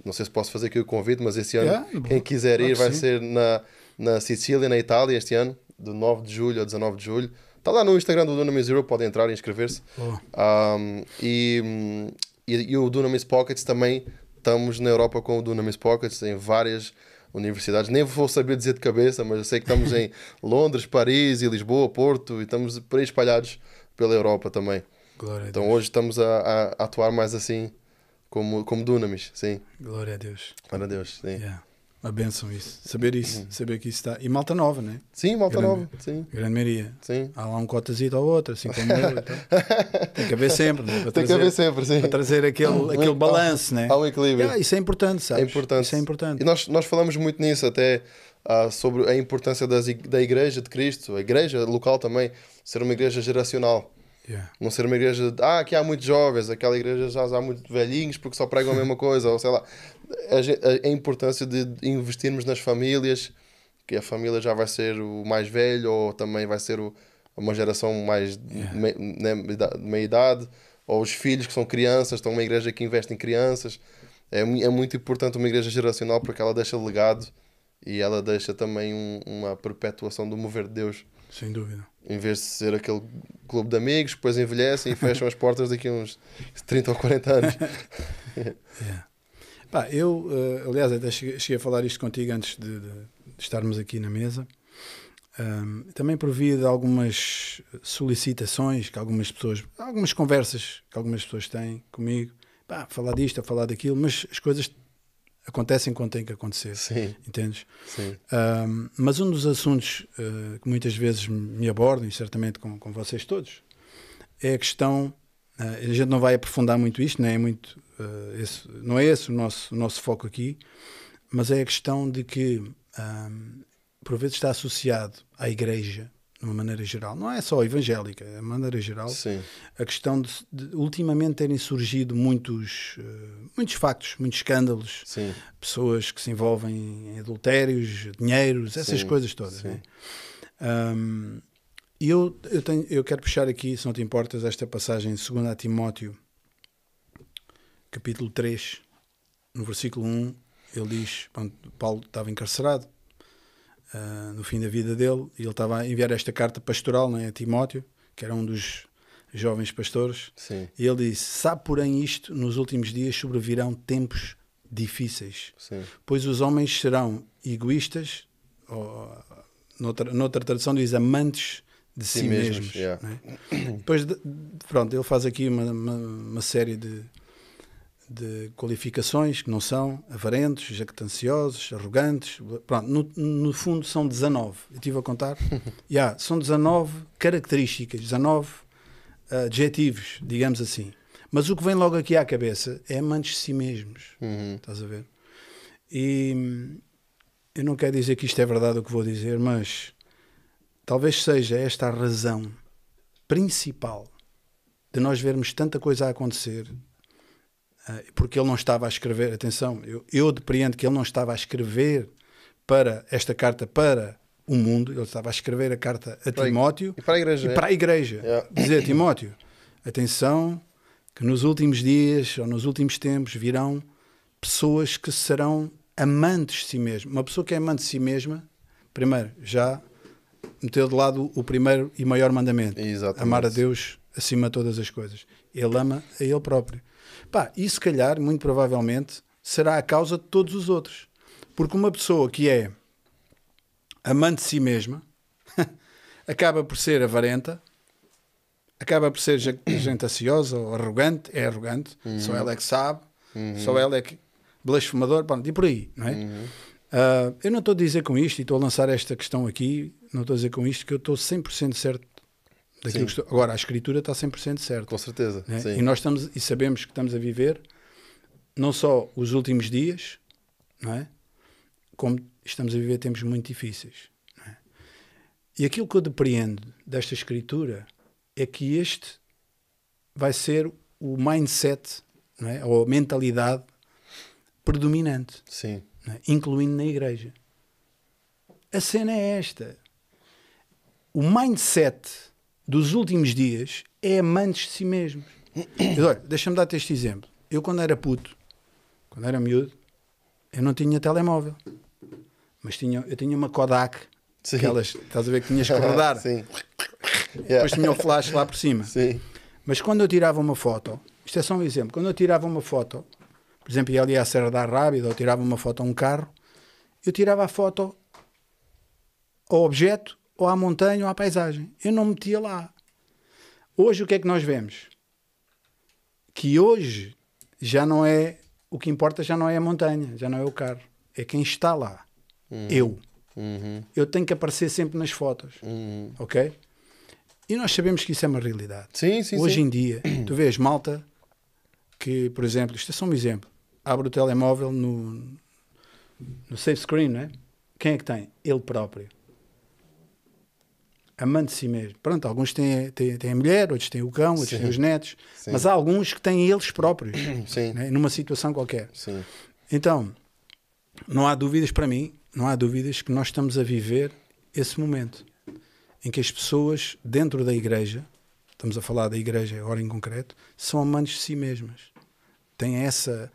Não sei se posso fazer aqui o convite, mas esse ano, quem quiser ir, vai ser na Sicília, na Itália, este ano, de 9 de julho a 19 de julho. Está lá no Instagram do Dunamis Europe, podem entrar e inscrever-se. E o Dunamis Pockets também, estamos na Europa com o Dunamis Pockets, em várias universidades. Nem vou saber dizer de cabeça, mas eu sei que estamos em Londres, Paris e Lisboa, Porto, e estamos por aí espalhados pela Europa também. Glória a então Deus. Hoje estamos a atuar mais assim, como Dunamis, sim. Glória a Deus. Glória a Deus, sim. uma bênção isso. Saber isso, saber que isso está. E malta nova, né? Sim, malta Grande- nova. Sim. Grande maioria. Sim. Há lá um cotazito ou outro, assim como eu. Então. Tem que haver sempre, né? Para Tem que haver sempre, sim. para trazer aquele balanço, né? Há um equilíbrio. Isso é importante, sabes? É importante. Isso é importante. E nós falamos muito nisso até sobre a importância da Igreja de Cristo, a igreja local também, ser uma igreja geracional. Yeah. Não ser uma igreja de, aqui há muitos jovens, aquela igreja já há muitos velhinhos porque só pregam a mesma coisa, ou sei lá. A importância de investirmos nas famílias, que a família já vai ser o mais velho, ou também vai ser uma geração mais de meia idade, ou os filhos que são crianças, estão numa igreja que investe em crianças. É muito importante uma igreja geracional porque ela deixa legado e ela deixa também uma perpetuação do mover de Deus. Sem dúvida. Em vez de ser aquele clube de amigos, depois envelhecem e fecham as portas daqui a uns 30 ou 40 anos. Yeah. Pá, eu, aliás, até cheguei a falar isto contigo antes de estarmos aqui na mesa. Também por via de algumas solicitações que algumas conversas que algumas pessoas têm comigo. Pá, falar disto, falar daquilo, mas as coisas acontecem quando têm que acontecer. Sim. Entendes? Sim. Mas um dos assuntos que muitas vezes me abordam, e certamente com vocês todos, é a questão, a gente não vai aprofundar muito isto, não é, não é esse o nosso foco aqui, mas é a questão de que, por vezes está associado à igreja, de uma maneira geral, não é só evangélica, é de maneira geral, Sim. a questão de ultimamente terem surgido muitos factos, muitos escândalos, Sim. pessoas que se envolvem em adultérios, dinheiros, essas Sim, coisas todas. sim. Né? E eu quero puxar aqui, se não te importas, esta passagem em 2 Timóteo, capítulo 3, no versículo 1, ele diz, pronto, Paulo estava encarcerado, no fim da vida dele, e ele estava a enviar esta carta pastoral, né, a Timóteo, que era um dos jovens pastores, Sim. e ele disse: sabe, porém, isto, nos últimos dias sobrevirão tempos difíceis, Sim. pois os homens serão egoístas, ou, noutra tradução diz amantes de si mesmos. Yeah. Né? Depois, pronto, ele faz aqui uma série de qualificações que não são avarentos, jactanciosos, arrogantes. Pronto, no fundo são 19. Eu estive a contar. São 19 características, 19 adjetivos, digamos assim. Mas o que vem logo aqui à cabeça é amantes de si mesmos. Estás a ver? E eu não quero dizer que isto é verdade o que vou dizer, mas talvez seja esta a razão principal de nós vermos tanta coisa a acontecer. Porque ele não estava a escrever, atenção, eu depreendo que ele não estava a escrever para esta carta para o mundo, ele estava a escrever a carta a Timóteo e para a igreja. Para a igreja. Yeah. Dizer, Timóteo, atenção, que nos últimos dias ou nos últimos tempos virão pessoas que serão amantes de si mesmas. Uma pessoa que é amante de si mesma, primeiro, já meteu de lado o primeiro e maior mandamento. Exatamente. Amar a Deus acima de todas as coisas. Ele ama a ele próprio. Pá, e se calhar, muito provavelmente, será a causa de todos os outros. Porque uma pessoa que é amante de si mesma acaba por ser avarenta, acaba por ser jactanciosa ou arrogante, é arrogante, só ela é que sabe, só ela é que blasfemador, pronto, e por aí, não é? Eu não estou a dizer com isto, e estou a lançar esta questão aqui, não estou a dizer com isto que eu estou 100% certo daquilo que estou. Agora, a escritura está 100% certa. Com certeza. Né? Sim. E nós sabemos que estamos a viver não só os últimos dias, não é? Como estamos a viver tempos muito difíceis. Não é? E aquilo que eu depreendo desta escritura é que este vai ser o mindset, não é? Ou a mentalidade predominante, Sim. não é? Incluindo na igreja. A cena é esta. O mindset dos últimos dias é amantes de si mesmos. Olha, deixa-me dar-te este exemplo. Eu, quando era puto, quando era miúdo, eu não tinha telemóvel, mas eu tinha uma Kodak, Sim. aquelas, estás a ver, que tinhas que rodar. Sim. Depois tinha o flash lá por cima. Sim. Mas quando eu tirava uma foto, isto é só um exemplo, quando eu tirava uma foto, por exemplo, ia ali à Serra da Rábida, ou tirava uma foto a um carro, eu tirava a foto ao objeto, ou à montanha, ou à paisagem. Eu não metia lá. Hoje o que é que nós vemos? Que hoje já não é, o que importa já não é a montanha, já não é o carro. é quem está lá. Eu. Eu tenho que aparecer sempre nas fotos. Ok? E nós sabemos que isso é uma realidade. Sim, sim, Hoje sim. em dia, tu vês malta que, por exemplo, isto é só um exemplo, abre o telemóvel no save screen, não é? Quem é que tem? Ele próprio. Amante de si mesmo. Pronto, alguns têm a mulher, outros têm o cão, outros Sim. têm os netos, Sim. mas há alguns que têm eles próprios, Sim. né? Numa situação qualquer. Sim. Então, não há dúvidas para mim, não há dúvidas que nós estamos a viver esse momento em que as pessoas dentro da igreja, estamos a falar da igreja agora em concreto, são amantes de si mesmas. Têm essa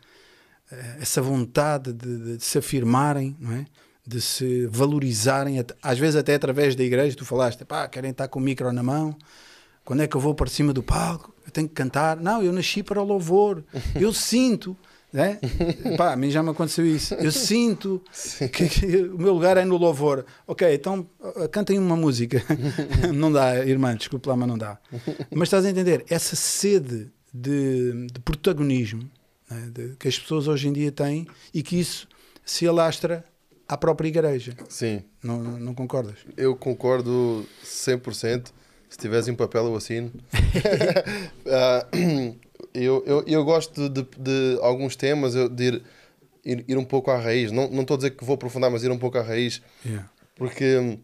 vontade de se afirmarem, não é? De se valorizarem, às vezes até através da igreja. Tu falaste, pá, querem estar com o micro na mão, quando é que eu vou para cima do palco, eu tenho que cantar. Não, eu nasci para o louvor, eu sinto, né? Pá, a mim já me aconteceu isso, eu sinto que o meu lugar é no louvor. Ok, então cantem uma música. Não dá, irmã, desculpe lá, mas não dá. Mas estás a entender, essa sede de protagonismo, né, que as pessoas hoje em dia têm, e que isso se alastra à própria igreja. Sim. Não concordas? Eu concordo 100%. Se tivesse em papel, eu assino. Eu gosto de alguns temas, de ir um pouco à raiz. Não estou a dizer que vou aprofundar, mas ir um pouco à raiz. Yeah. Porque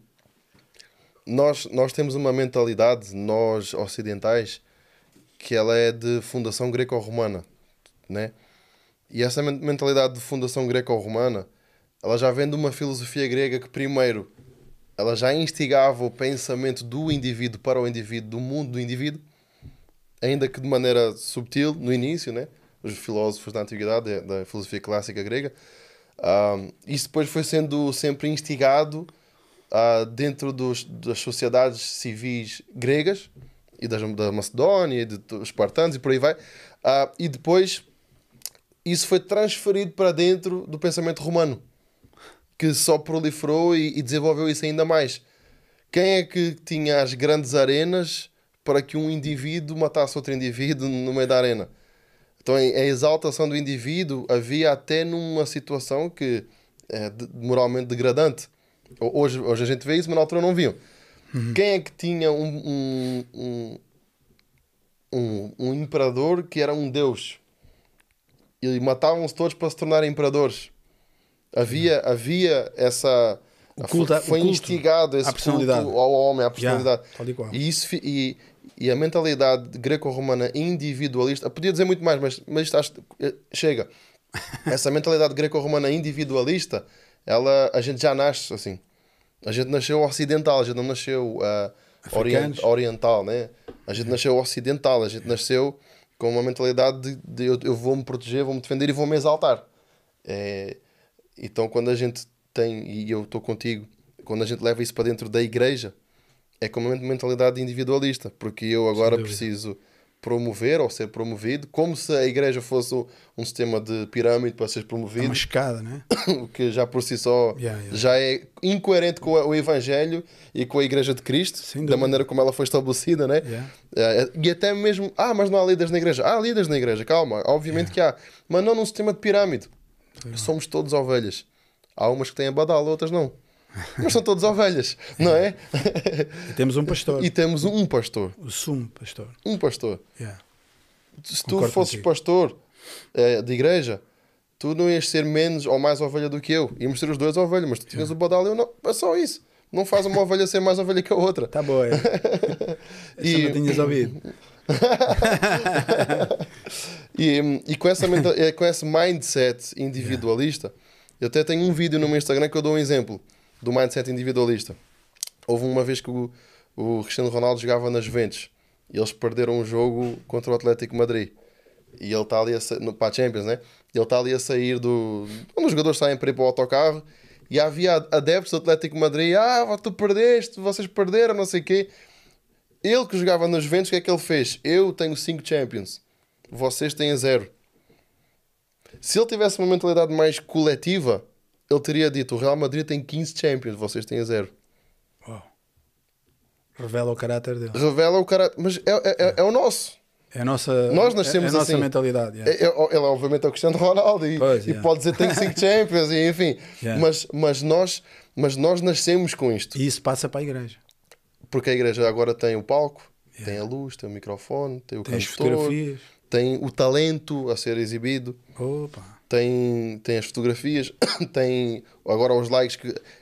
nós temos uma mentalidade, nós ocidentais, que ela é de fundação greco-romana, né? E essa mentalidade de fundação greco-romana, ela já vem de uma filosofia grega que, primeiro, ela já instigava o pensamento do indivíduo para o indivíduo, do mundo do indivíduo, ainda que de maneira subtil, no início, né? Os filósofos da antiguidade, da filosofia clássica grega. Isso depois foi sendo sempre instigado dentro das sociedades civis gregas, e da Macedónia, e dos espartanos, e por aí vai. E depois isso foi transferido para dentro do pensamento romano, que só proliferou e desenvolveu isso ainda mais. Quem é que tinha as grandes arenas para que um indivíduo matasse outro indivíduo no meio da arena? Então a exaltação do indivíduo havia até numa situação que é moralmente degradante. Hoje a gente vê isso, mas na altura não viam. Quem é que tinha um imperador que era um deus? E matavam-se todos para se tornarem imperadores. Havia essa... Foi instigado esse culto ao homem, à personalidade. E a mentalidade greco-romana individualista... Podia dizer muito mais, mas chega. Essa mentalidade greco-romana individualista, a gente já nasce assim. A gente nasceu ocidental, a gente não nasceu oriental, né? A gente nasceu ocidental, a gente nasceu com uma mentalidade de eu vou-me proteger, vou-me defender e vou-me exaltar. Então quando a gente tem, e eu estou contigo, quando a gente leva isso para dentro da igreja, é com uma mentalidade individualista, porque eu agora preciso promover ou ser promovido, como se a igreja fosse um sistema de pirâmide para ser promovido. É uma escada, né? O que já por si só já é incoerente com o Evangelho e com a Igreja de Cristo, da maneira como ela foi estabelecida, né? E até mesmo, mas não há líderes na igreja. Há líderes na igreja, calma, obviamente que há, mas não num sistema de pirâmide. Somos todos ovelhas. Há umas que têm a badala, outras não. Mas são todas ovelhas, não é? E temos um pastor. E temos um pastor. O sumo pastor. Um pastor. Yeah. Se tu fosses pastor de igreja, tu não ias ser menos ou mais ovelha do que eu. Íamos ser os dois ovelhas, mas tu tinhas o badalo e eu não. É só isso. Não faz uma ovelha ser mais ovelha que a outra. Tá bom, Essa não tinhas ouvido. E com esse mindset individualista, eu até tenho um vídeo no meu Instagram que eu dou um exemplo do mindset individualista. Houve uma vez que o Cristiano Ronaldo jogava nas Juventus e eles perderam um jogo contra o Atlético Madrid. E ele está ali para a Champions, né? Ele está ali a sair onde os jogadores saem para ir para o autocarro, e havia adeptos do Atlético Madrid. Tu perdeste, vocês perderam, não sei o quê. Ele que jogava nos Juventus, o que é que ele fez? Eu tenho 5 Champions, vocês têm 0. Se ele tivesse uma mentalidade mais coletiva, ele teria dito: o Real Madrid tem 15 Champions, vocês têm 0. Uau. Revela o caráter dele. Revela o caráter, mas é o nosso. É a nossa, Nós nascemos é a nossa assim. mentalidade. Ele obviamente é o Cristiano Ronaldo e, Pois, e pode dizer que tem 5 Champions, e, enfim. Yeah. Mas nós nascemos com isto. E isso passa para a igreja. Porque a igreja agora tem o palco, tem a luz, tem o microfone, tem o Tem as cantor, fotografias. tem o talento a ser exibido, Opa. tem as fotografias, tem agora os likes,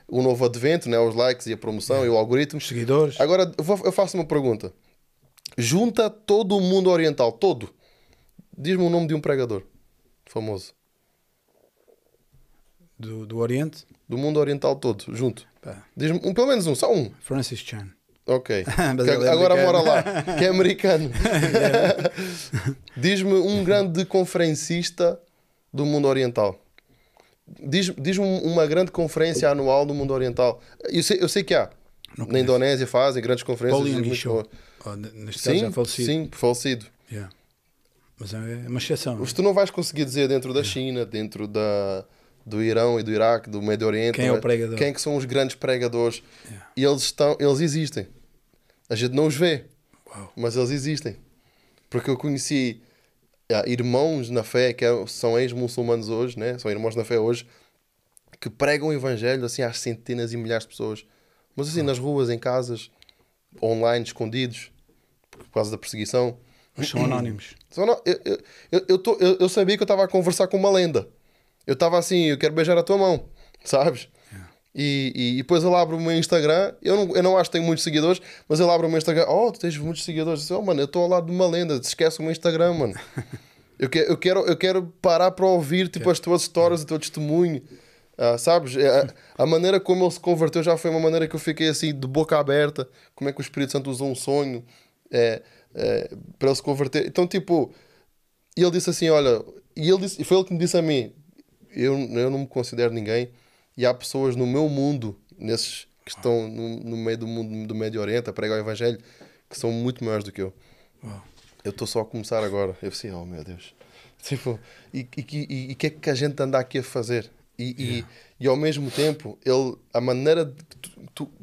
o novo advento, né? Os likes e a promoção e o algoritmo. Os seguidores. Agora eu faço uma pergunta. Junta todo o mundo oriental, todo. Diz-me o nome de um pregador famoso. Do Oriente. Do mundo oriental todo, junto. Pá. Diz-me pelo menos um, só um. Francis Chan. Ok. Mas Que ele é agora americano. mora lá, que é americano. Diz-me um grande conferencista do mundo oriental. Diz-me uma grande conferência anual do mundo oriental. Eu sei que há. Não Na conheço. Indonésia fazem grandes conferências. Paulinho muito Guichot. boas. Oh, neste caso já falecido. Sim, falecido. Yeah. Mas é uma exceção. Mas tu não vais conseguir dizer dentro da China, dentro do Irão e do Iraque, do Médio Oriente, Quem é o pregador? quem é que são os grandes pregadores? Yeah. E eles existem. A gente não os vê, Uau. mas eles existem. Porque eu conheci irmãos na fé, são ex-muçulmanos hoje, né? São irmãos na fé hoje, que pregam o evangelho assim às centenas e milhares de pessoas. Mas assim, nas ruas, em casas, online, escondidos, por causa da perseguição. Mas são anónimos. Eu sabia que eu estava a conversar com uma lenda. Eu estava assim, eu quero beijar a tua mão, sabes? Yeah. E depois ele abre o meu Instagram. Eu não acho que tenho muitos seguidores, mas ele abre o meu Instagram. Oh, tu tens muitos seguidores. Eu disse, oh, mano, eu estou ao lado de uma lenda. Esquece o meu Instagram, mano. Eu quero parar para ouvir tipo, as tuas histórias, o teu testemunho. Sabes? A maneira como ele se converteu já foi uma maneira que eu fiquei assim de boca aberta. Como é que o Espírito Santo usou um sonho para ele se converter. Então, tipo, ele disse assim: olha, e foi ele que me disse a mim: eu não me considero ninguém, e há pessoas no meu mundo, nesses que estão no meio do mundo do Médio Oriente a pregar o Evangelho, que são muito maiores do que eu. Uau. Eu estou só a começar agora. Eu assim, oh meu Deus. Tipo, e que é que a gente anda aqui a fazer? E ao mesmo tempo, a maneira de,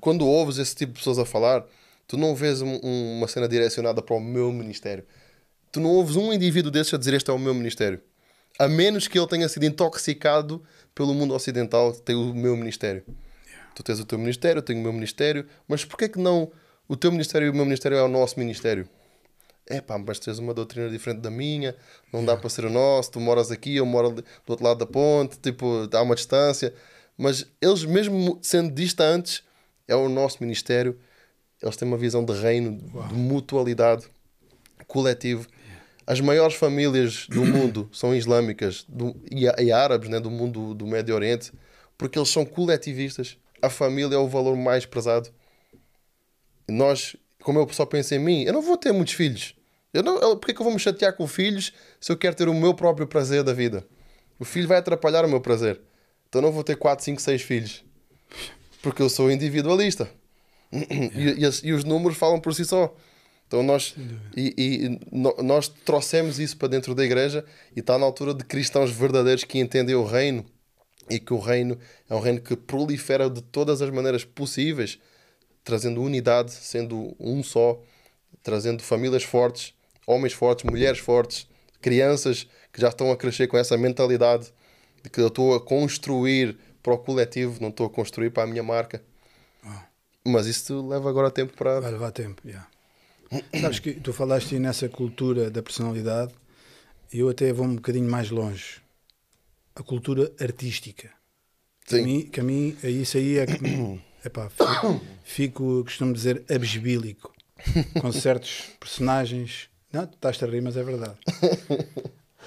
quando ouves esse tipo de pessoas a falar, tu não vês uma cena direcionada para o meu ministério. Tu não ouves um indivíduo desses a dizer este é o meu ministério. A menos que ele tenha sido intoxicado pelo mundo ocidental, que tem o meu ministério. Tu tens o teu ministério, eu tenho o meu ministério, mas porquê que não o teu ministério e o meu ministério é o nosso ministério? Mas tens uma doutrina diferente da minha, não dá para ser o nosso, tu moras aqui, eu moro do outro lado da ponte, tipo, há uma distância. Mas eles, mesmo sendo distantes, é o nosso ministério. Eles têm uma visão de reino, de mutualidade, coletivo. As maiores famílias do mundo são islâmicas e árabes, né, do mundo do Médio Oriente, porque eles são coletivistas. A família é o valor mais prezado. Nós, como eu só penso em mim, eu não vou ter muitos filhos. Porquê que eu vou me chatear com filhos se eu quero ter o meu próprio prazer da vida? O filho vai atrapalhar o meu prazer. Então eu não vou ter 4, 5, 6 filhos. Porque eu sou individualista. E os números falam por si só. Então nós trouxemos isso para dentro da igreja e está na altura de cristãos verdadeiros que entendem o reino e que o reino é um reino que prolifera de todas as maneiras possíveis, trazendo unidade, sendo um só, trazendo famílias fortes, homens fortes, mulheres fortes, crianças que já estão a crescer com essa mentalidade de que eu estou a construir para o coletivo, não estou a construir para a minha marca. Mas isso leva agora tempo para... Vai levar tempo, yeah. Sabes que tu falaste nessa cultura da personalidade e eu até vou um bocadinho mais longe. A cultura artística. Sim. Que a mim isso aí é que fico, costumo dizer, abesbílico com certos personagens. Não, tu estás a rir, mas é verdade.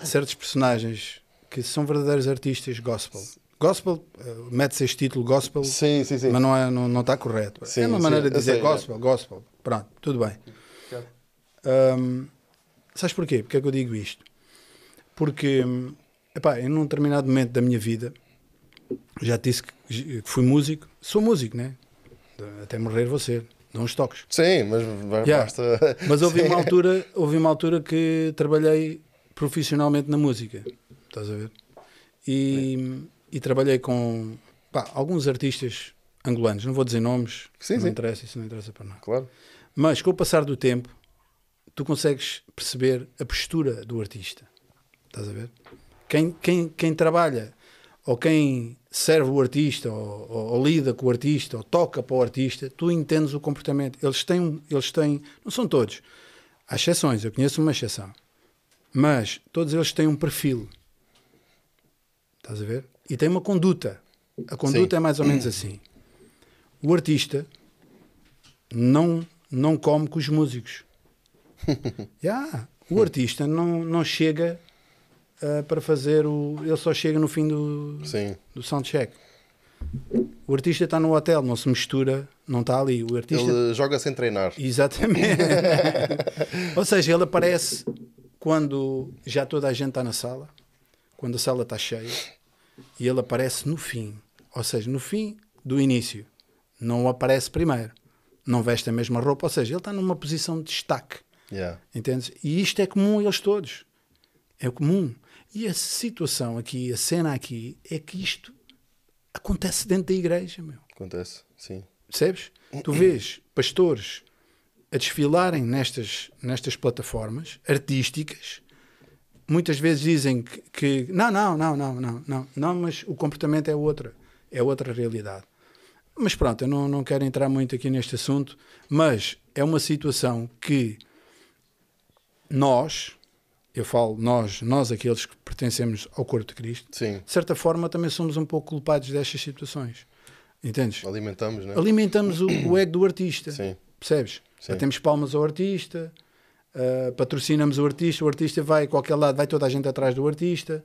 Certos personagens que são verdadeiros artistas gospel. Gospel, mete-se este título gospel, Sim. mas não está correto. Sim, é uma maneira de dizer sei, gospel. Pronto, tudo bem. Sabes porquê? Porque é que eu digo isto? Porque em um determinado momento da minha vida, já te disse que fui músico, sou músico, né? Até morrer vou ser, dou uns toques. Sim, mas basta... Mas houve uma altura que trabalhei profissionalmente na música, estás a ver? E trabalhei com alguns artistas angolanos, não vou dizer nomes, sim. Não interessa, isso não interessa para nada. Claro. Mas com o passar do tempo tu consegues perceber a postura do artista. Estás a ver? Quem trabalha, ou quem serve o artista, ou lida com o artista, ou toca para o artista, tu entendes o comportamento. Eles têm, não são todos, há exceções, eu conheço uma exceção, mas todos eles têm um perfil. Estás a ver? E tem uma conduta. A conduta é mais ou menos assim. O artista não come com os músicos. O artista não chega para fazer ele só chega no fim do soundcheck. O artista está no hotel, não se mistura, não está ali. O artista ele joga sem treinar. Exatamente. Ou seja, ele aparece quando já toda a gente está na sala, quando a sala está cheia, e ele aparece no fim. Ou seja, no fim do início. Não aparece primeiro. Não veste a mesma roupa. Ou seja, ele está numa posição de destaque. Entendes? E isto é comum a eles todos. É comum. E a situação aqui, a cena aqui, é que isto acontece dentro da igreja, meu. Acontece, sim. Percebes? Tu vês pastores a desfilarem nestas plataformas artísticas. Muitas vezes dizem que não, mas o comportamento é outra realidade. Mas pronto, eu não quero entrar muito aqui neste assunto, mas é uma situação que eu falo nós aqueles que pertencemos ao corpo de Cristo, sim, de certa forma também somos um pouco culpados destas situações. Entendes? Alimentamos, né? Alimentamos o ego do artista. Sim. Percebes? Sim. Batemos palmas ao artista, patrocinamos o artista vai a qualquer lado, vai toda a gente atrás do artista.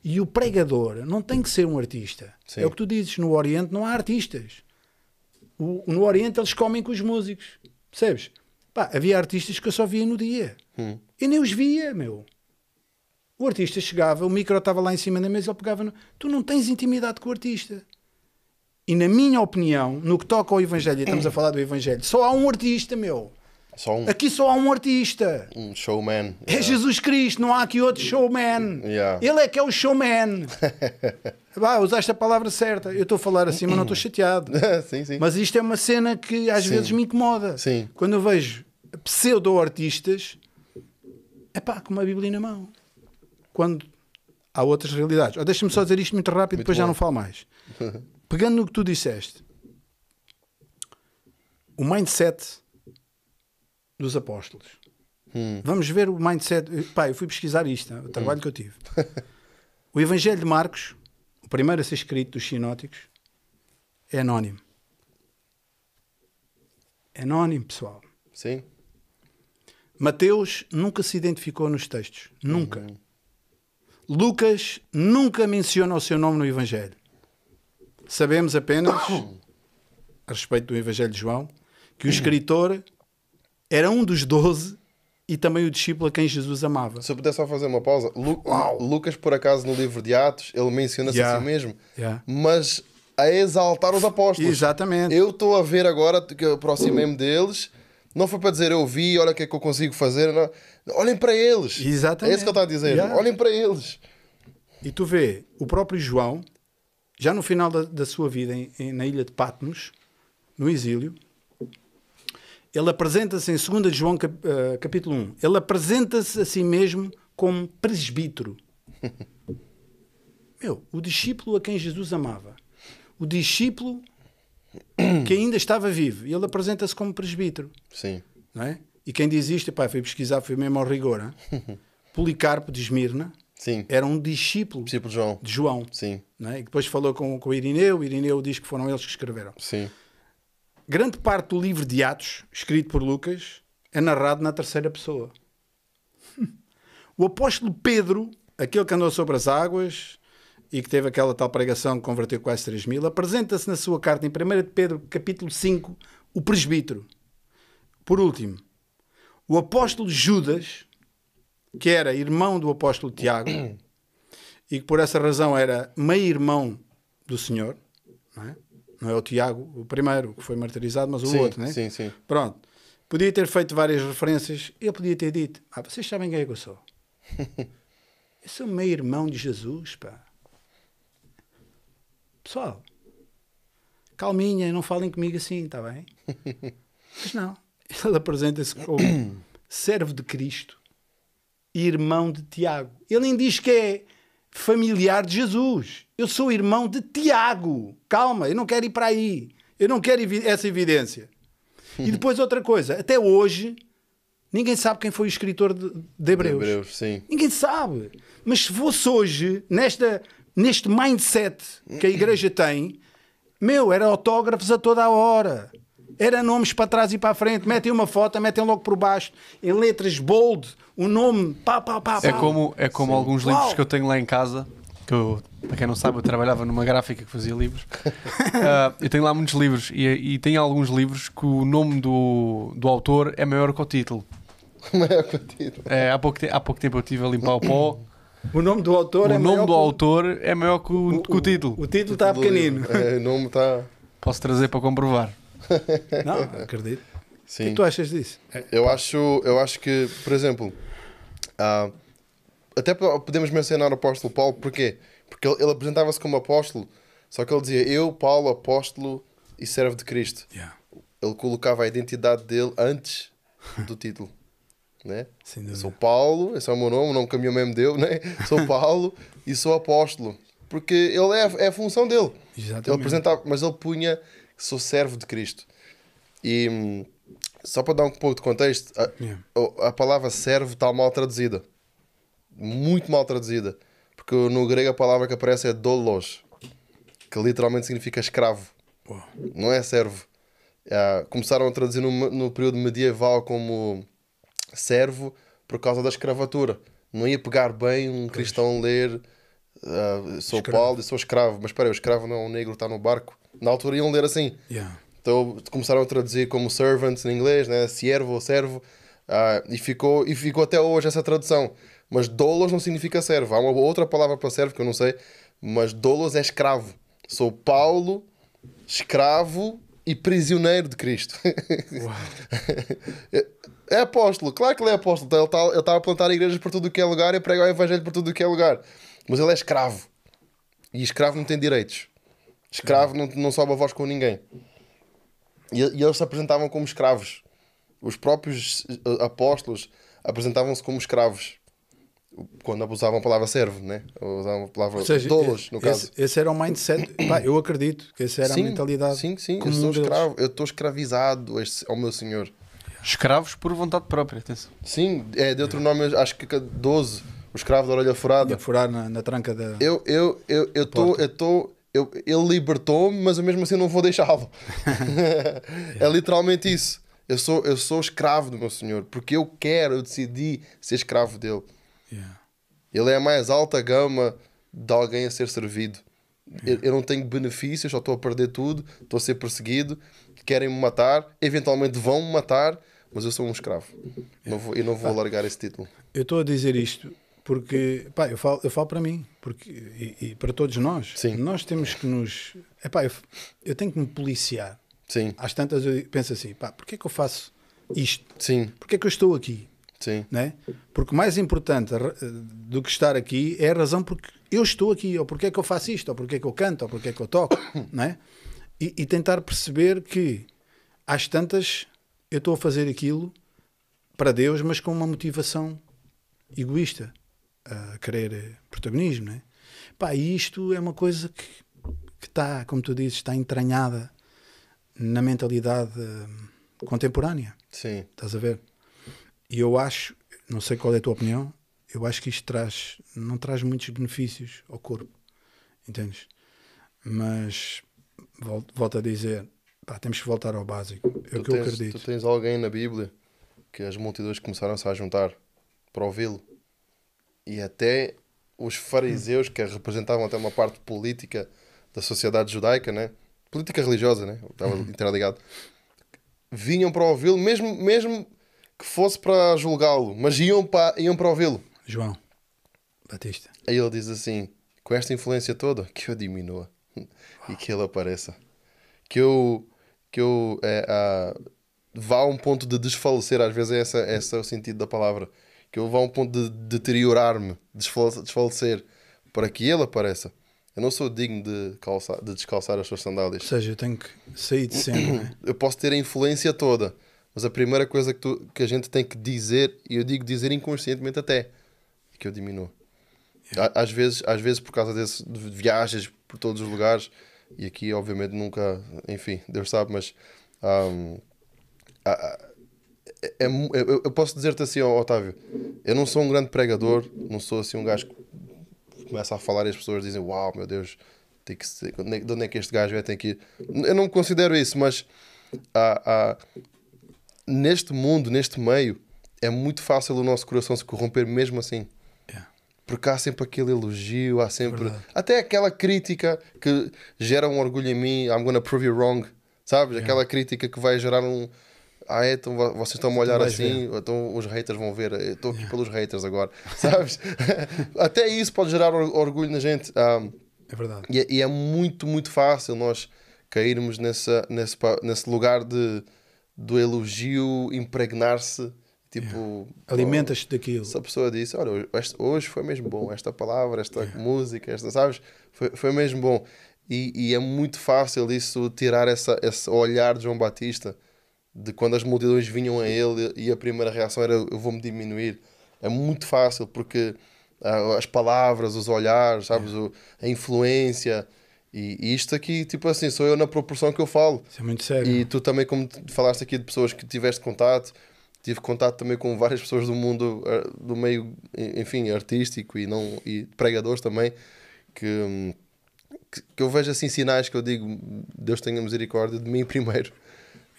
E o pregador não tem que ser um artista. Sim. É o que tu dizes, no Oriente não há artistas. No Oriente eles comem com os músicos. Percebes? Pá, havia artistas que eu só via no dia. Eu nem os via, meu. O artista chegava, o micro estava lá em cima da mesa, ele pegava... Tu não tens intimidade com o artista. E na minha opinião, no que toca ao Evangelho, e estamos a falar do Evangelho, só há um artista, meu. Só um. Aqui só há um artista. Um showman. É Jesus Cristo, não há aqui outro showman. Ele é que é o showman. Usaste a palavra certa. Eu estou a falar assim, mas não estou chateado. Sim. Mas isto é uma cena que às vezes me incomoda. Sim. Quando eu vejo pseudo-artistas, com uma Bíblia na mão. Quando há outras realidades. Deixa-me só dizer isto muito rápido, depois já não falo mais. Pegando no que tu disseste, o mindset dos apóstolos. Vamos ver o mindset. Eu fui pesquisar isto, o trabalho que eu tive. O Evangelho de Marcos, o primeiro a ser escrito dos sinóticos, é anónimo. É anónimo, pessoal. Sim. Mateus nunca se identificou nos textos. Nunca. Lucas nunca menciona o seu nome no Evangelho. Sabemos apenas, a respeito do Evangelho de João, que o escritor era um dos 12 e também o discípulo a quem Jesus amava. Se eu puder só fazer uma pausa, Lucas, por acaso, no livro de Atos, ele menciona-se a si mesmo, mas a exaltar os apóstolos. Exatamente. Eu estou a ver agora que eu aproximei-me deles, não foi para dizer eu vi, olha o que é que eu consigo fazer, não. Olhem para eles. Exatamente. É isso que ele está a dizer. Olhem para eles. E tu vê, o próprio João, já no final da sua vida na ilha de Patmos, no exílio, ele apresenta-se em 2 João capítulo 1, ele apresenta-se a si mesmo como presbítero. O discípulo a quem Jesus amava, o discípulo que ainda estava vivo, e ele apresenta-se como presbítero. Sim. Não é? E quem diz isto, fui pesquisar, foi mesmo ao rigor. Policarpo de Esmirna. Sim. Era um discípulo de João. Sim. Não é? E depois falou com o Irineu. O Irineu diz que foram eles que escreveram. Sim. Grande parte do livro de Atos, escrito por Lucas, é narrado na terceira pessoa. O apóstolo Pedro, aquele que andou sobre as águas e que teve aquela tal pregação que converteu quase 3.000, apresenta-se na sua carta, em 1 de Pedro, capítulo 5, o presbítero. Por último, o apóstolo Judas, que era irmão do apóstolo Tiago, e que por essa razão era meio-irmão do Senhor, não é? Não é o Tiago, o primeiro, que foi martirizado, mas o outro, não é? Sim. Pronto. Podia ter feito várias referências, ele podia ter dito, vocês sabem quem é que eu sou? Eu sou meio-irmão de Jesus, pá. Pessoal, calminha, não falem comigo assim, está bem? Mas não, ele apresenta-se como servo de Cristo, irmão de Tiago. Ele nem diz que é familiar de Jesus. Eu sou irmão de Tiago. Calma, eu não quero ir para aí. Eu não quero essa evidência. E depois outra coisa, até hoje ninguém sabe quem foi o escritor de Hebreus. Sim. Ninguém sabe. Mas se fosse hoje, neste mindset que a igreja tem, era autógrafos a toda a hora. Era nomes para trás e para a frente. Metem uma foto, metem logo por baixo, em letras bold, o nome, pá. É como alguns livros que eu tenho lá em casa, que eu, para quem não sabe, eu trabalhava numa gráfica que fazia livros. Eu tenho lá muitos livros e tem alguns livros que o nome do autor é maior que o título. Maior que o título. Há pouco tempo eu estive a limpar o pó. O nome do autor autor é maior que o título. O título está pequenino. O nome está... Posso trazer para comprovar. Não, acredito. Sim. O que tu achas disso? Eu acho que, por exemplo, até podemos mencionar o apóstolo Paulo, porquê? Porque ele apresentava-se como apóstolo, só que ele dizia, eu, Paulo, apóstolo e servo de Cristo. Yeah. Ele colocava a identidade dele antes do título. Né? Sem Sou Paulo, esse é o meu nome, o nome que a minha mãe me deu, né? Sou Paulo e sou apóstolo. Porque ele é a função dele. Exatamente. Ele apresentava, mas ele punha, sou servo de Cristo. E só para dar um pouco de contexto, a palavra servo está mal traduzida. Muito mal traduzida. Porque no grego a palavra que aparece é doulos, que literalmente significa escravo. Uau. Não é servo. Começaram a traduzir no período medieval como servo por causa da escravatura. Não ia pegar bem um cristão ler sou escravo. Paulo e sou escravo. Mas espera aí, o escravo não é um negro que está no barco. Na altura iam ler assim. Yeah. Então começaram a traduzir como servant em inglês, né? Siervo ou servo. E ficou até hoje essa tradução. Mas doulos não significa servo. Há uma outra palavra para servo que eu não sei. Mas doulos é escravo. Sou Paulo, escravo e prisioneiro de Cristo. É apóstolo, claro que ele é apóstolo. Ele está a plantar igrejas por tudo o que é lugar e a pregar o evangelho por tudo o que é lugar. Mas ele é escravo. E escravo não tem direitos. Escravo não sobe a voz com ninguém. E eles se apresentavam como escravos. Os próprios apóstolos apresentavam-se como escravos. Quando abusavam a palavra servo, né? Usavam a palavra doulos, no caso. Esse era o mindset. Pá, eu acredito que essa era a mentalidade. Sim. Eu sou escravo. Eu estou escravizado ao meu Senhor. Escravos por vontade própria, atenção. Sim, é Deuteronômio, acho que 12, o escravo da orelha furada. Ia furar na tranca da... Ele libertou-me, mas eu mesmo assim não vou deixá-lo. É literalmente isso. Eu sou escravo do meu Senhor, porque eu decidi ser escravo dele. Yeah. Ele é a mais alta gama de alguém a ser servido. Eu não tenho benefícios, só estou a perder tudo, estou a ser perseguido, querem me matar, eventualmente vão me matar, mas eu sou um escravo. Eu não vou largar esse título. Eu estou a dizer isto porque, pá, eu falo para mim porque, e para todos nós. Sim. Nós temos que nos... eu tenho que me policiar. Sim. Às tantas eu penso assim, pá, porquê é que eu faço isto? Sim. Porquê é que eu estou aqui? Sim. Né? Porque mais importante do que estar aqui é a razão porque eu estou aqui, ou porque é que eu faço isto, ou porque é que eu canto, ou porque é que eu toco, né? E tentar perceber que às tantas eu estou a fazer aquilo para Deus, mas com uma motivação egoísta, a querer protagonismo, né? Pá, e isto é uma coisa que está, como tu dizes, está entranhada na mentalidade contemporânea. Sim. Estás a ver? E eu acho, não sei qual é a tua opinião, eu acho que isto não traz muitos benefícios ao corpo, entendes? Mas volto a dizer, pá, temos que voltar ao básico, é o que eu acredito. Tu tens alguém na Bíblia que as multidões começaram-se a juntar para ouvi-lo, e até os fariseus, que representavam até uma parte política da sociedade judaica, né? Política religiosa, né? Estava interligado, vinham para ouvi-lo, mesmo que fosse para julgá-lo, mas iam para ouvi-lo. João Batista. Aí ele diz assim, com esta influência toda, que eu diminua e que ele apareça. Que eu vá a um ponto de desfalecer, às vezes esse é o sentido da palavra. Que eu vá a um ponto de deteriorar-me, desfalecer, para que ele apareça. Eu não sou digno de descalçar as suas sandálias. Ou seja, eu tenho que sair de cena, né? Eu posso ter a influência toda, Mas a primeira coisa que a gente tem que dizer, e eu digo dizer inconscientemente até, é que eu diminuo. Às vezes por causa de viagens por todos os lugares, e aqui obviamente nunca, enfim, Deus sabe, mas eu posso dizer-te assim, ó, Otávio, eu não sou um grande pregador, não sou assim um gajo que começa a falar e as pessoas dizem, uau, meu Deus, tem que ser, de onde é que este gajo é, tem que ir. Eu não considero isso, mas neste mundo, neste meio, é muito fácil o nosso coração se corromper mesmo assim. Porque há sempre aquele elogio, há sempre... Até aquela crítica que gera um orgulho em mim, I'm gonna prove you wrong, sabes? Aquela crítica que vai gerar um... então vocês estão a olhar assim, então os haters vão ver, eu estou aqui pelos haters agora, sabes? Até isso pode gerar orgulho na gente. É verdade. E é muito, muito fácil nós cairmos nesse lugar do elogio impregnar-se. Tipo, alimentas-te daquilo. Se a pessoa disse, olha, hoje foi mesmo bom, esta palavra, esta música, sabes? Foi mesmo bom. E é muito fácil isso tirar esse olhar de João Batista, de quando as multidões vinham a ele e a primeira reação era eu vou-me diminuir. É muito fácil porque as palavras, os olhares, sabes? A influência. E isto aqui, tipo assim, sou eu na proporção que eu falo. Isso é muito sério. E tu também, como falaste aqui de pessoas que tiveste contato, tive contato também com várias pessoas do mundo, do meio, enfim, artístico e pregadores também, que eu vejo assim sinais que eu digo, Deus tenha misericórdia de mim primeiro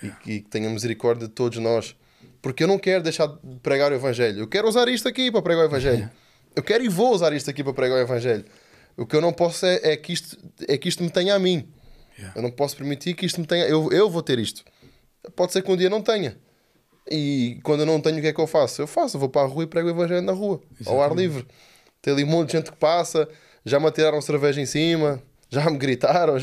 e que tenha misericórdia de todos nós, porque eu não quero deixar de pregar o Evangelho, eu quero usar isto aqui para pregar o Evangelho, eu quero e vou usar isto aqui para pregar o Evangelho. O que eu não posso é que isto me tenha a mim. Eu não posso permitir que isto me tenha, eu vou ter isto. Pode ser que um dia não tenha. E quando eu não tenho, o que é que eu faço? Eu vou para a rua e prego o Evangelho na rua, ao ar livre. Tem ali um monte de gente que passa, já me atiraram cerveja em cima, já me gritaram,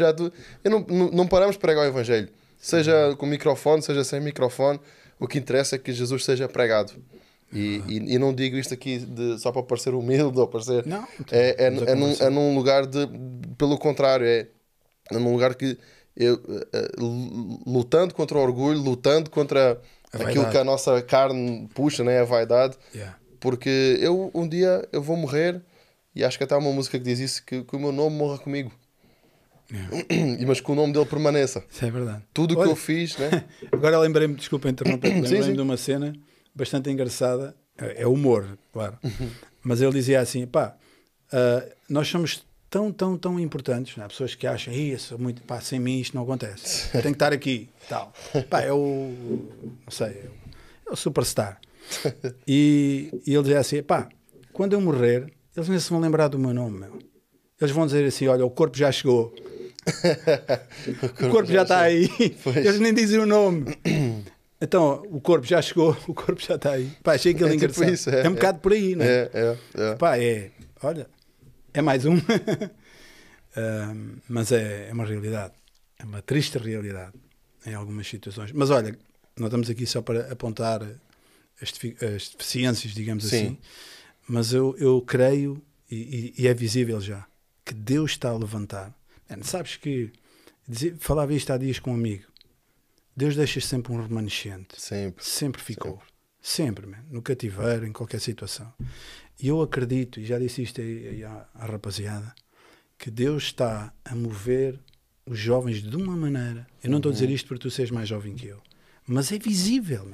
não paramos de pregar o Evangelho. Seja com microfone, seja sem microfone, o que interessa é que Jesus seja pregado. E não digo isto aqui só para parecer humilde ou parecer... Não, é num lugar pelo contrário, é num lugar que eu, lutando contra o orgulho, lutando contra aquilo que a nossa carne puxa, né? A vaidade, porque um dia eu vou morrer, e acho que até há uma música que diz isso, que o meu nome morra comigo, mas que o nome dele permaneça. Isso é verdade. Tudo o que eu fiz, né? Agora lembrei-me, desculpa interromper, lembrei-me de uma cena bastante engraçada, é humor, claro, mas ele dizia assim, nós somos tão importantes, né? Pessoas que acham, sou muito, sem mim isto não acontece, eu tenho que estar aqui, tal. É o superstar. E ele dizia assim, quando eu morrer, eles nem se vão lembrar do meu nome, meu. Eles vão dizer assim, olha, o corpo já chegou. O corpo já está aí. Pois. Eles nem dizem o nome. Então, o corpo já chegou, o corpo já está aí. Achei aquilo engraçado. Tipo isso, é um bocado por aí, não é? Olha, é mais um. Mas é uma realidade. É uma triste realidade em algumas situações. Mas olha, nós estamos aqui só para apontar as deficiências, digamos assim. Mas eu creio, e é visível já, que Deus está a levantar. Sabes que, falava isto há dias com um amigo, Deus deixa sempre um remanescente. Sempre ficou. Sempre, no cativeiro, em qualquer situação. E eu acredito, e já disse isto aí à rapaziada, que Deus está a mover os jovens de uma maneira. Eu não estou a dizer isto porque tu seres mais jovem que eu, mas é visível,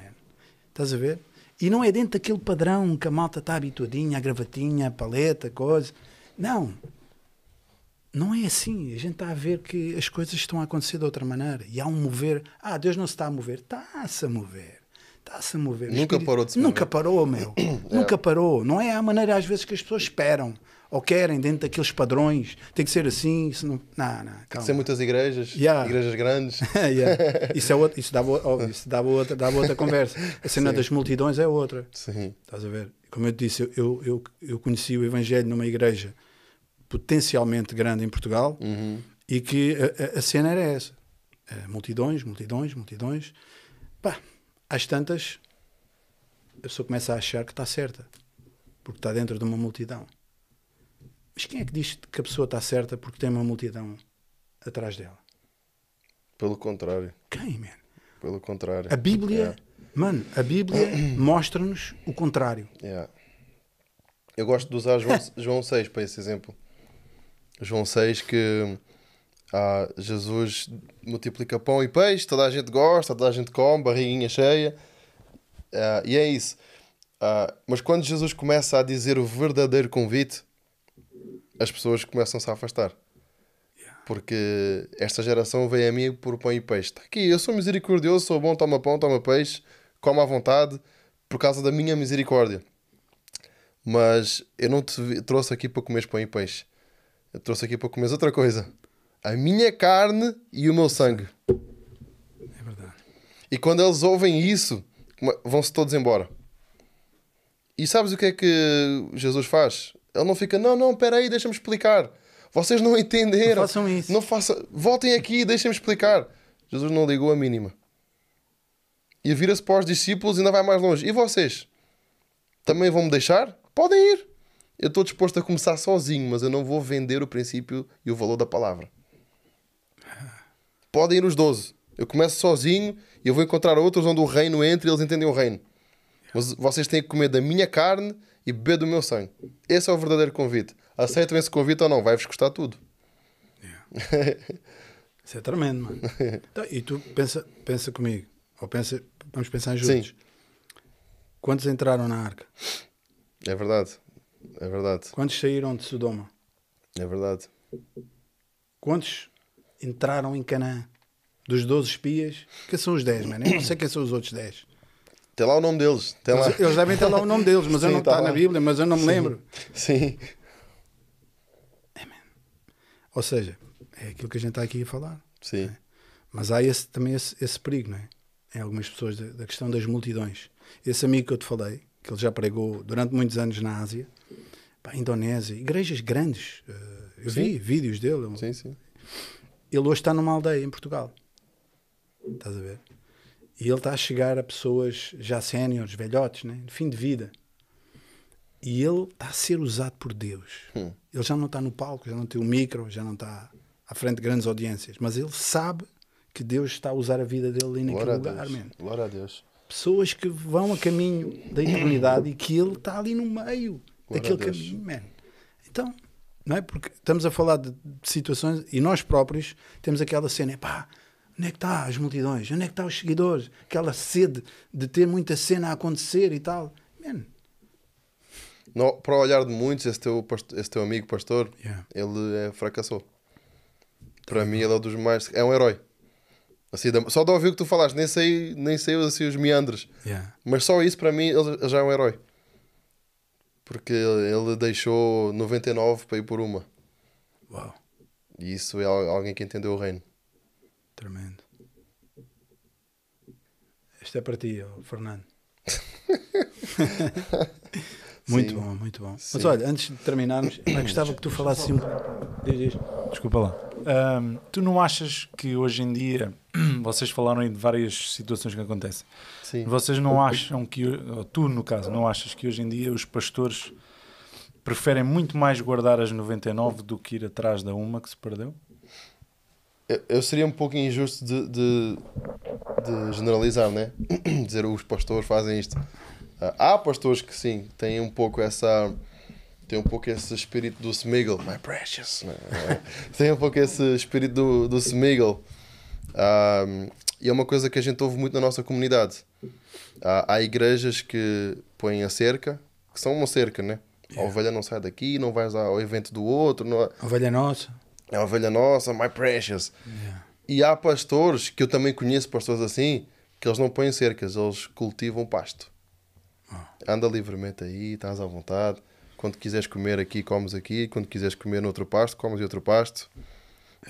Estás a ver? E não é dentro daquele padrão que a malta está habituadinha, a gravatinha, a paleta, coisa. Não é assim. A gente está a ver que as coisas estão a acontecer de outra maneira. E há um mover. Deus não se está a mover. Está-se a mover. Está-se a mover. Nunca parou de se mover. Nunca parou, meu. Nunca parou. Não é a maneira às vezes que as pessoas esperam ou querem dentro daqueles padrões. Tem que ser assim. Não, calma. Tem que ser muitas igrejas. Igrejas grandes. Isso dava outra conversa. A cena das multidões é outra. Sim. Estás a ver? Como eu te disse, eu conheci o Evangelho numa igreja potencialmente grande em Portugal, e que a cena era essa. Multidões. Às tantas, a pessoa começa a achar que está certa, porque está dentro de uma multidão. Mas quem é que diz que a pessoa está certa porque tem uma multidão atrás dela? Pelo contrário. Quem, Pelo contrário. A Bíblia Mano, a Bíblia mostra-nos o contrário. Yeah. Eu gosto de usar João 6 para esse exemplo. João 6 que Jesus multiplica pão e peixe, toda a gente gosta, toda a gente come, barriguinha cheia. E é isso. Mas quando Jesus começa a dizer o verdadeiro convite, as pessoas começam-se a afastar. Porque esta geração veio a mim por pão e peixe. Está aqui, eu sou misericordioso, sou bom, toma pão, toma peixe, come à vontade, por causa da minha misericórdia. Mas eu não te trouxe aqui para comeres pão e peixe. Eu trouxe aqui para comeres outra coisa. A minha carne e o meu sangue. É verdade. E quando eles ouvem isso, vão-se todos embora. E sabes o que é que Jesus faz? Ele não fica, não, espera aí, deixa-me explicar. Vocês não entenderam. Não façam isso. Voltem aqui, deixem-me explicar. Jesus não ligou a mínima. E vira-se para os discípulos e ainda vai mais longe. E vocês? Também vão-me deixar? Podem ir. Eu estou disposto a começar sozinho, mas eu não vou vender o princípio e o valor da palavra. Podem ir os 12. Eu começo sozinho e eu vou encontrar outros onde o reino entra e eles entendem o reino. Mas vocês têm que comer da minha carne e beber do meu sangue. Esse é o verdadeiro convite. Aceitam esse convite ou não? Vai-vos custar tudo. Isso é tremendo, mano. Então, e tu pensa comigo. Ou vamos pensar juntos. Sim. Quantos entraram na arca? É verdade. É verdade. Quantos saíram de Sodoma? É verdade. Quantos entraram em Canaã? Dos 12 espias, que são os 10, mano. Eu não sei quem são os outros 10. Tem lá o nome deles. Tem lá. Eles devem ter lá o nome deles, mas Sim, eu não tá está lá. na Bíblia, mas eu não me lembro. Sim. Ou seja, é aquilo que a gente está aqui a falar. Sim. Mas há também esse perigo, não é? Em algumas pessoas, da questão das multidões. Esse amigo que eu te falei, que ele já pregou durante muitos anos na Ásia, pá, Indonésia, igrejas grandes. Eu Sim. vi vídeos dele. Sim. Ele hoje está numa aldeia em Portugal. Estás a ver? E ele está a chegar a pessoas já séniores, velhotes, né? De fim de vida. E ele está a ser usado por Deus. Ele já não está no palco, já não tem o micro, já não está à frente de grandes audiências. Mas ele sabe que Deus está a usar a vida dele ali naquele lugar, man. Glória a Deus. Pessoas que vão a caminho da eternidade e que ele está ali no meio Glória daquele a Deus. caminho, man. Então, não é? Porque estamos a falar de situações e nós próprios temos aquela cena, pá, onde é que está as multidões? Onde é que estão os seguidores? Aquela sede de ter muita cena a acontecer e tal. Man, Não, para o olhar de muitos, esse teu amigo pastor, Yeah. ele fracassou. Para mim, ele é um dos mais. É um herói. Assim, só de ouvir o que tu falaste, nem sei assim, os meandros. yeah. Mas só isso, para mim, ele já é um herói. Porque ele deixou 99 para ir por uma. Uau, E isso é alguém que entendeu o reino. tremendo. Este é para ti, ó, Fernando. Muito Sim. bom, muito bom. Sim. Mas olha, antes de terminarmos, eu gostava que tu falasses Diz. Desculpa lá. Tu não achas que hoje em dia, vocês falaram aí de várias situações que acontecem, Sim. vocês não acham que, ou tu no caso, não achas que hoje em dia os pastores preferem muito mais guardar as 99 do que ir atrás da uma que se perdeu? Eu seria um pouco injusto de generalizar, né? Dizer os pastores fazem isto. Há pastores que sim, têm um pouco esse espírito do Smiggle, my precious. Tem um pouco esse espírito do Smiggle. E é uma coisa que a gente ouve muito na nossa comunidade. Há igrejas que põem a cerca, que são uma cerca, né? A ovelha não sai daqui, não vais ao evento do outro. Não A ovelha nossa. é a ovelha nossa, my precious. Yeah. E há pastores, que eu também conheço pastores assim, que eles não põem cercas, eles cultivam pasto. Anda livremente aí, estás à vontade. Quando quiseres comer aqui, comes aqui. Quando quiseres comer noutro pasto, comes em outro pasto.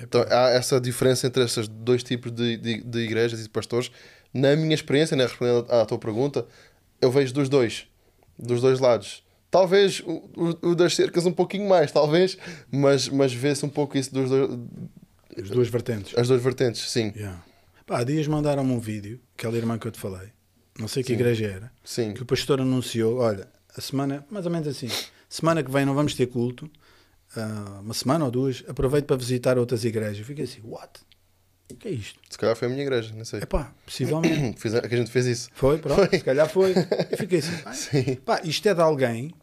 Então há essa diferença entre esses dois tipos de igrejas e de pastores. Na minha experiência, né, respondendo à tua pergunta, eu vejo dos dois lados. Talvez o das cercas um pouquinho mais, talvez, mas vê-se um pouco isso dos dois, As duas vertentes. as duas vertentes, sim. Yeah. Pá, há dias mandaram-me um vídeo, aquela irmã que eu te falei, não sei que igreja era, Sim. que o pastor anunciou, olha, a semana, mais ou menos assim, semana que vem não vamos ter culto, uma semana ou duas, aproveito para visitar outras igrejas. Eu fiquei assim, what? O que é isto? Se calhar foi a minha igreja, não sei. Epá, possivelmente. Que a gente fez isso. Foi, pronto, se calhar foi. Eu fiquei assim, pá, isto é de alguém,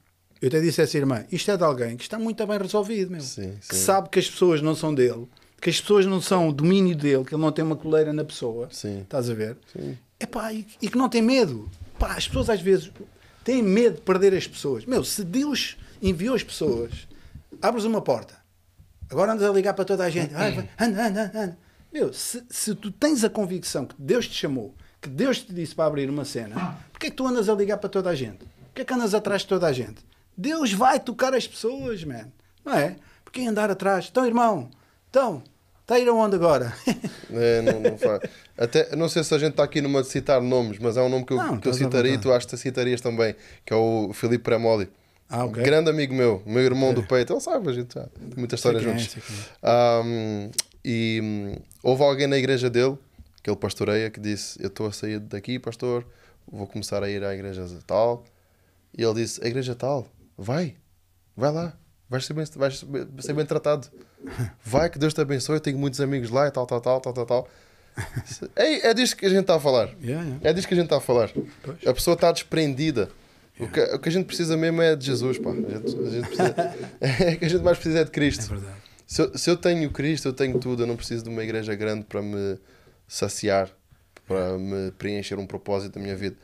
eu até disse a essa irmã, isto é de alguém que está muito bem resolvido, meu. Sim, Que sim. sabe que as pessoas não são dele, que as pessoas não são o domínio dele, que ele não tem uma coleira na pessoa. Sim. Estás a ver? Sim. Epá, e que não tem medo. Pá, as pessoas às vezes têm medo de perder as pessoas. Meu, se Deus enviou as pessoas, abres uma porta, agora andas a ligar para toda a gente, anda. Meu, se tu tens a convicção que Deus te chamou, que Deus te disse para abrir uma cena, porque é que tu andas a ligar para toda a gente? Porque é que andas atrás de toda a gente? Deus vai tocar as pessoas, man. Não é? Porque andar atrás? Então, irmão, está a ir aonde agora? É, não faz. Até, não sei se a gente está aqui numa de citar nomes, mas é um nome que Não, eu estás à citaria e vontade. tu acho que citarias também, que é o Filipe Premoli. Ok. Grande amigo meu irmão do peito. Ele sabe, a gente já tem muita história Sei quem é, juntos. sei quem Houve alguém na igreja dele, que ele pastoreia, que disse: eu estou a sair daqui, pastor, vou começar a ir à igreja tal. E ele disse: a igreja tal, vai lá, vais ser bem tratado. Vai, que Deus te abençoe, eu tenho muitos amigos lá e tal. É disto que a gente está a falar. Yeah. É disto que a gente está a falar. Pois. A pessoa está desprendida. O que a gente precisa mesmo é de Jesus, pá. A gente precisa, é que a gente mais precisa é de Cristo. É verdade. Se eu tenho Cristo, eu tenho tudo. Eu não preciso de uma igreja grande para me saciar, para me preencher um propósito da minha vida.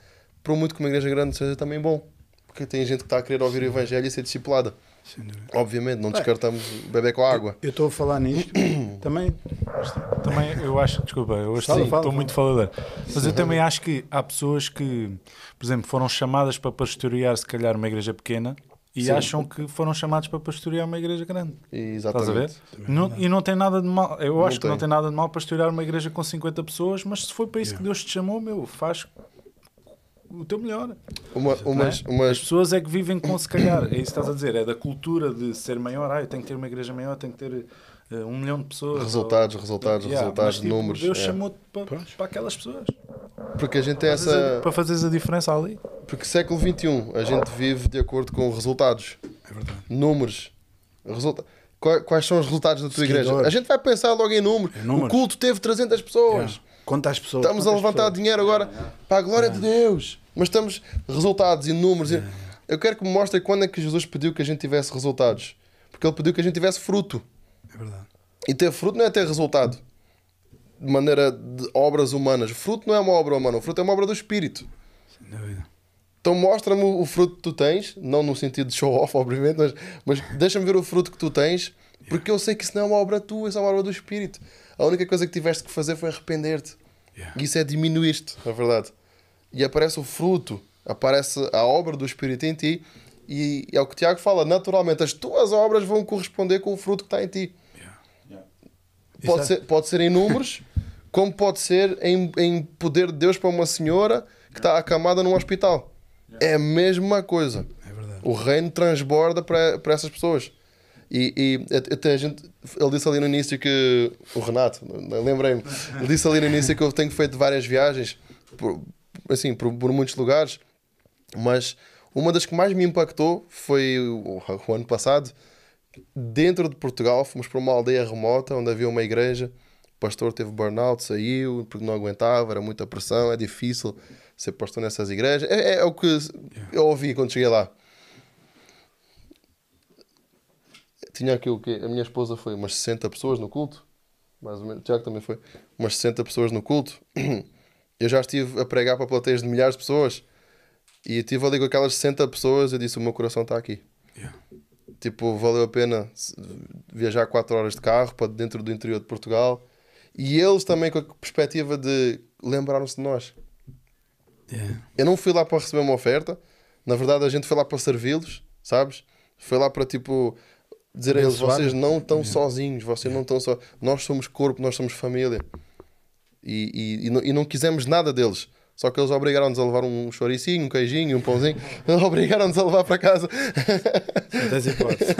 Por muito que uma igreja grande seja também bom. Porque tem gente que está a querer ouvir o Evangelho e ser discipulada. Sem dúvida. Obviamente, não descartamos beber com água. Eu estou a falar nisto também. Também eu acho, desculpa, eu hoje Fala, estou fala. muito faladeiro, mas eu também acho que há pessoas que, por exemplo, foram chamadas para pastorear se calhar uma igreja pequena e Sim. acham que foram chamados para pastorear uma igreja grande. Estás a ver? Exatamente. E não tem nada de mal, eu Não acho que não tem. tem nada de mal pastorear uma igreja com 50 pessoas, mas se foi para isso que Deus te chamou, meu, faz o teu melhor. As Umas, pessoas é que vivem com, se calhar, é isso que estás a dizer, é da cultura de ser maior, eu tenho que ter uma igreja maior, tenho que ter 1 milhão de pessoas. resultados, Mas, tipo, números. Deus é. chamou-te para aquelas pessoas. Porque a gente tem essa. Para fazeres a diferença ali. Porque século XXI a gente vive de acordo com resultados, É verdade. números. Quais são os resultados da tua Seguidores. igreja? A gente vai pensar logo em números. Em números. O culto teve 300 pessoas. Quantas pessoas? Estamos a quantas levantar pessoas? dinheiro agora para a glória de Deus. Mas estamos resultados e números. Eu quero que me mostrem quando é que Jesus pediu que a gente tivesse resultados. Porque Ele pediu que a gente tivesse fruto. É verdade. E ter fruto não é ter resultado de maneira de obras humanas. Fruto não é uma obra humana. O fruto é uma obra do Espírito. Sem dúvida. Então mostra-me o fruto que tu tens. Não no sentido de show off, obviamente. Mas deixa-me ver o fruto que tu tens. Porque eu sei que isso não é uma obra tua. Isso é uma obra do Espírito. A única coisa que tiveste que fazer foi arrepender-te. Yeah. E isso é diminuir-te, na verdade. E aparece o fruto. Aparece a obra do Espírito em ti. E é o que o Tiago fala. Naturalmente as tuas obras vão corresponder com o fruto que está em ti. Pode ser em números, como pode ser em poder de Deus para uma senhora que está acamada num hospital. É a mesma coisa. É verdade. O reino transborda para essas pessoas. E até ele disse ali no início que o Renato, lembrei-me, ele disse ali no início que eu tenho feito várias viagens por muitos lugares, mas uma das que mais me impactou foi o ano passado. Dentro de Portugal, fomos para uma aldeia remota onde havia uma igreja. O pastor teve burnout, saiu porque não aguentava, era muita pressão, é difícil ser pastor nessas igrejas. É o que eu ouvi quando cheguei lá. Tinha aqui o quê? A minha esposa foi umas 60 pessoas no culto, mais ou menos. O Tiago também foi umas 60 pessoas no culto. Eu já estive a pregar para plateias de milhares de pessoas e estive ali com aquelas 60 pessoas. Eu disse: o meu coração está aqui. Yeah. Tipo, valeu a pena viajar 4 horas de carro para dentro do interior de Portugal. E eles também com a perspectiva de lembraram-se de nós. Yeah. Eu não fui lá para receber uma oferta. Na verdade, a gente foi lá para servi-los, sabes? Foi lá para, tipo, dizer a eles: vocês não estão sozinhos, vocês não estão só. Nós somos corpo, nós somos família. E não quisemos nada deles. Só que eles obrigaram-nos a levar um choricinho, um queijinho, um pãozinho. Obrigaram-nos a levar para casa. Não tens hipótese.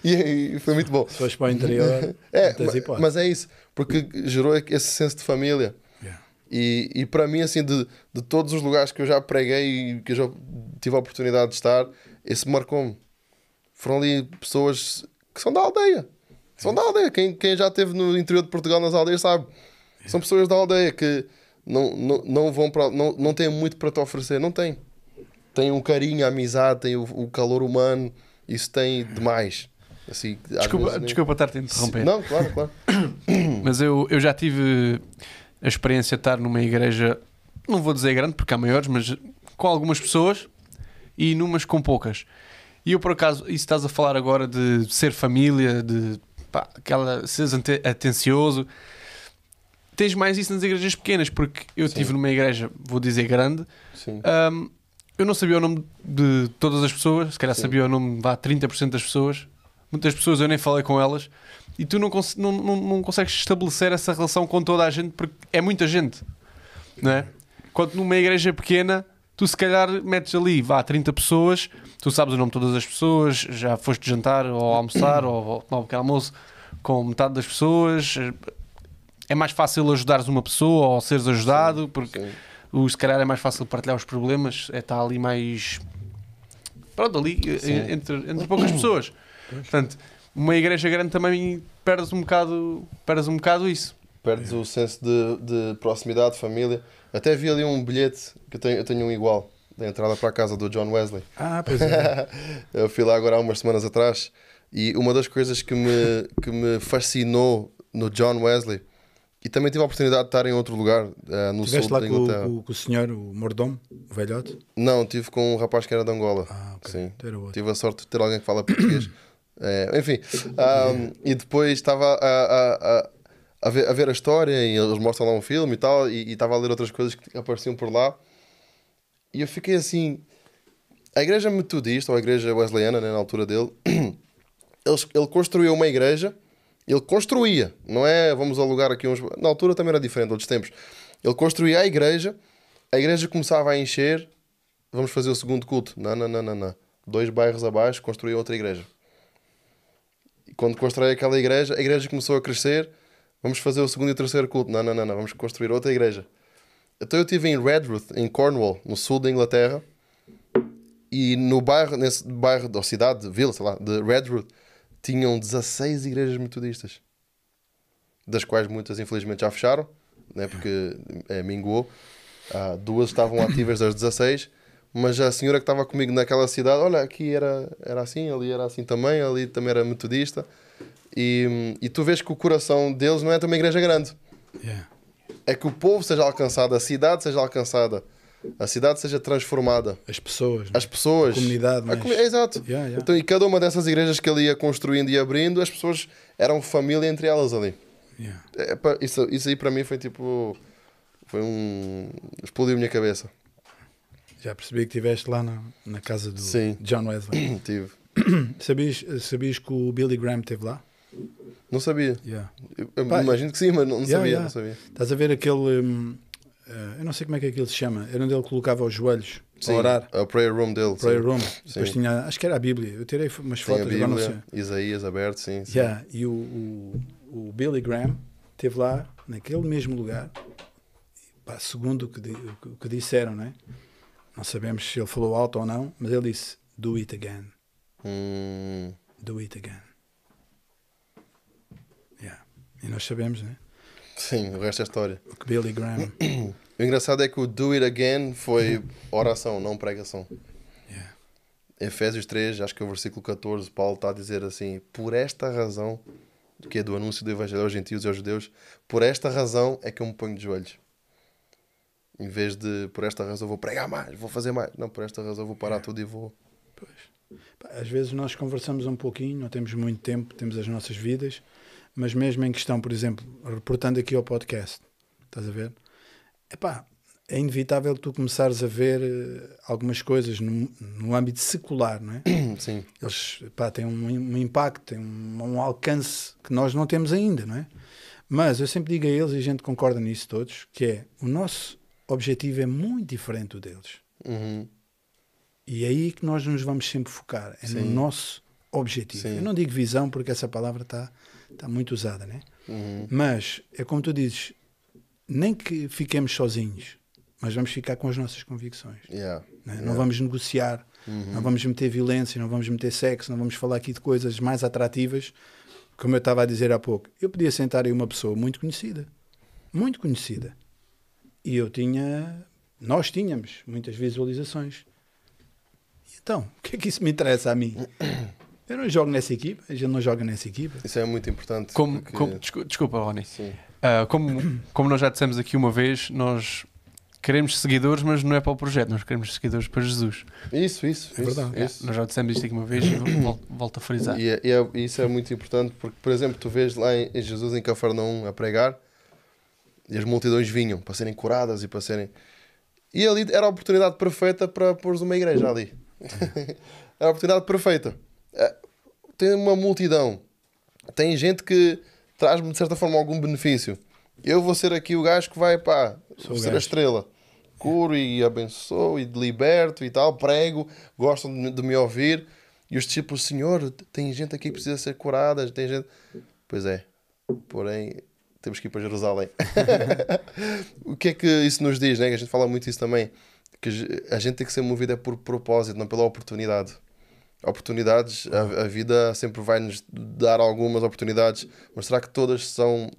E foi muito bom. Se fores para o interior, não tens hipótese. Mas é isso. Porque gerou esse senso de família. Yeah. E para mim, assim, de todos os lugares que eu já preguei e que eu já tive a oportunidade de estar, esse marcou-me. Foram ali pessoas que são da aldeia. São da aldeia. Quem já esteve no interior de Portugal, nas aldeias, sabe. São pessoas da aldeia que não vão para... Não têm muito para te oferecer. Não têm. Tem um carinho, a amizade, tem o calor humano. Isso tem demais. Assim, Desculpa estar-te a interromper. Não, claro. Mas eu já tive a experiência de estar numa igreja, não vou dizer grande porque há maiores, mas com algumas pessoas e numas com poucas. E eu, por acaso, isso estás a falar agora de ser família, de seres atencioso. Tens mais isso nas igrejas pequenas, porque eu estive numa igreja, vou dizer grande. Sim. Eu não sabia o nome de todas as pessoas, se calhar sabia o nome de 30% das pessoas. Muitas pessoas eu nem falei com elas. E tu não consegues estabelecer essa relação com toda a gente, porque é muita gente, não é? Quando numa igreja pequena, tu se calhar metes ali, 30 pessoas, tu sabes o nome de todas as pessoas, já foste jantar ou almoçar ou tomar um pequeno almoço com metade das pessoas. É mais fácil ajudares uma pessoa ou seres ajudado, porque se calhar é mais fácil partilhar os problemas, está ali mais... Pronto, ali entre poucas pessoas. Portanto, uma igreja grande também perdes um bocado isso. Perdes o senso de proximidade, de família. Até vi ali um bilhete, que eu tenho um igual, da entrada para a casa do John Wesley. Pois é. Eu fui lá agora há umas semanas atrás e uma das coisas que me fascinou no John Wesley, e também tive a oportunidade de estar em outro lugar, no sul lá da Inglaterra. com o senhor, o mordomo, o velhote? Não, estive com um rapaz que era de Angola. Ok. Sim. Era outro. Tive a sorte de ter alguém que fala português. Enfim, e depois estava a ver a história e eles mostram lá um filme e tal, e estava a ler outras coisas que apareciam por lá, e eu fiquei assim, a igreja metodista, ou a igreja wesleyana, né, na altura dele, ele construiu uma igreja, ele construía, não é vamos alugar aqui uns... Na altura também era diferente, outros tempos. Ele construía a igreja começava a encher, vamos fazer o segundo culto. Não. 2 bairros abaixo, construía outra igreja. E quando constrói aquela igreja, a igreja começou a crescer, vamos fazer o segundo e o terceiro culto. Não, vamos construir outra igreja. Então eu estive em Redruth, em Cornwall, no sul da Inglaterra, e nesse bairro, da cidade, vila, sei lá, de Redruth, tinham 16 igrejas metodistas, das quais muitas infelizmente já fecharam, né, porque minguou. 2 estavam ativas das 16, mas a senhora que estava comigo naquela cidade, olha, aqui era assim, ali era assim também, ali também era metodista, e tu vês que o coração deles não é também igreja grande. É que o povo seja alcançado, a cidade seja alcançada, a cidade seja transformada, as pessoas, a comunidade, exato. Então, e cada uma dessas igrejas que ele ia construindo e abrindo, as pessoas eram família entre elas ali. Isso aí para mim foi tipo, explodiu a minha cabeça. Já percebi que estiveste lá na casa do John Wesley. Tive. Sabias que o Billy Graham esteve lá? Não sabia. Eu imagino que sim, mas não sabia. Estás a ver aquele... eu não sei como é que aquilo se chama. Era onde ele colocava os joelhos a orar. O prayer room dele. Prayer room. Depois tinha... Acho que era a Bíblia. Eu tirei umas fotos. A Bíblia, Isaías aberto, sim. E o Billy Graham esteve lá, naquele mesmo lugar. Segundo o que disseram, não é? Não sabemos se ele falou alto ou não, mas ele disse, do it again. Do it again. E nós sabemos, né? Sim, o resto é história. O que Billy Graham... O engraçado é que o do it again foi oração, não pregação. Efésios 3, acho que é o versículo 14, Paulo está a dizer assim, por esta razão, que é do anúncio do evangelho aos gentios e aos judeus, por esta razão é que eu me ponho de joelhos. Em vez de, por esta razão vou pregar mais, vou fazer mais. Não, por esta razão vou parar tudo e vou... Às vezes nós conversamos um pouquinho, não temos muito tempo, temos as nossas vidas, mas mesmo em questão, por exemplo, reportando aqui ao podcast, estás a ver? É inevitável tu começares a ver algumas coisas no âmbito secular, não é? Sim. Eles têm um impacto, têm um alcance que nós não temos ainda, não é? Mas eu sempre digo a eles, e a gente concorda nisso todos, que é, o nosso objetivo é muito diferente do deles. E é aí que nós nos vamos sempre focar, no nosso objetivo. Eu não digo visão, porque essa palavra está muito usada, né? Mas é como tu dizes, nem que fiquemos sozinhos, mas vamos ficar com as nossas convicções. Não vamos negociar, não vamos meter violência, não vamos meter sexo, não vamos falar aqui de coisas mais atrativas, como eu estava a dizer há pouco, eu podia sentar aí uma pessoa muito conhecida. E nós tínhamos muitas visualizações. Então, o que é que isso me interessa a mim? Eu não jogo nessa equipa, a gente não joga nessa equipa. Isso é muito importante. Desculpa, Rony. Sim. Como nós já dissemos aqui uma vez, nós queremos seguidores, mas não é para o projeto, nós queremos seguidores para Jesus. Isso. É verdade. Isso. Nós já dissemos isto aqui uma vez e volto a frisar. Isso é muito importante, porque, por exemplo, tu vês lá em Jesus em Cafarnaum a pregar e as multidões vinham para serem curadas e para serem... E ali era a oportunidade perfeita para pôres uma igreja ali. Era a oportunidade perfeita. Tem uma multidão, tem gente que traz-me de certa forma algum benefício. Eu vou ser aqui o gajo que vai, vou ser a estrela. Curo e abençoo e liberto e tal, prego, gostam de me ouvir. E os discípulos, Senhor, tem gente aqui que precisa ser curada, tem gente... Pois é, porém, temos que ir para Jerusalém. O que é que isso nos diz, né? A gente fala muito isso também, que a gente tem que ser movido por propósito, não pela oportunidade. Oportunidades, a vida sempre vai nos dar algumas oportunidades, mas será que todas são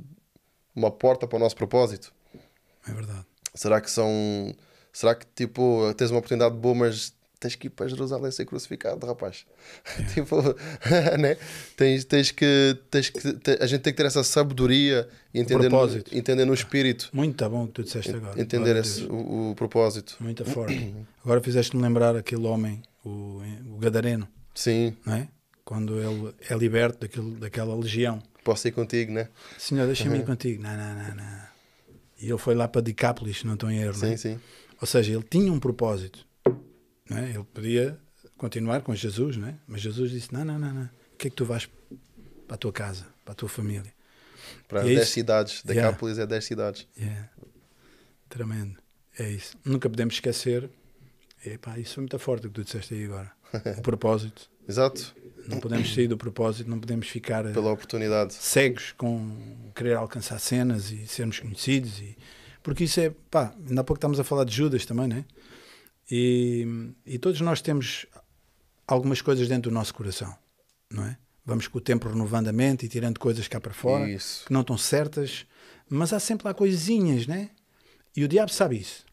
uma porta para o nosso propósito? É verdade. Será que tipo, tens uma oportunidade boa, mas tens que ir para Jerusalém ser crucificado, rapaz? Tipo, né? A gente tem que ter essa sabedoria e entender no espírito. Muito bom o que tu disseste agora. Entender o propósito. Muito forte. Agora fizeste-me lembrar aquele homem, o Gadareno. Sim. Não é? Quando ele é liberto daquela legião. Posso ir contigo, né? Senhor, deixa-me ir contigo. Não. E ele foi lá para Decápolis, se não estou em erro. Sim, sim. Ou seja, ele tinha um propósito. Não é? Ele podia continuar com Jesus, não é? Mas Jesus disse, não. O que é que tu vais para a tua casa, para a tua família? Para 10 cidades. Decápolis é 10 cidades. Tremendo. É isso. Nunca podemos esquecer. Isso foi muito forte o que tu disseste aí agora. O propósito. Exato. Não podemos sair do propósito, não podemos ficar pela oportunidade, cegos com querer alcançar cenas e sermos conhecidos. Porque isso é, ainda há pouco estamos a falar de Judas também, né? E todos nós temos algumas coisas dentro do nosso coração, não é? Vamos com o tempo renovando a mente e tirando coisas cá para fora que não estão certas, mas há sempre lá coisinhas, né? E o diabo sabe isso.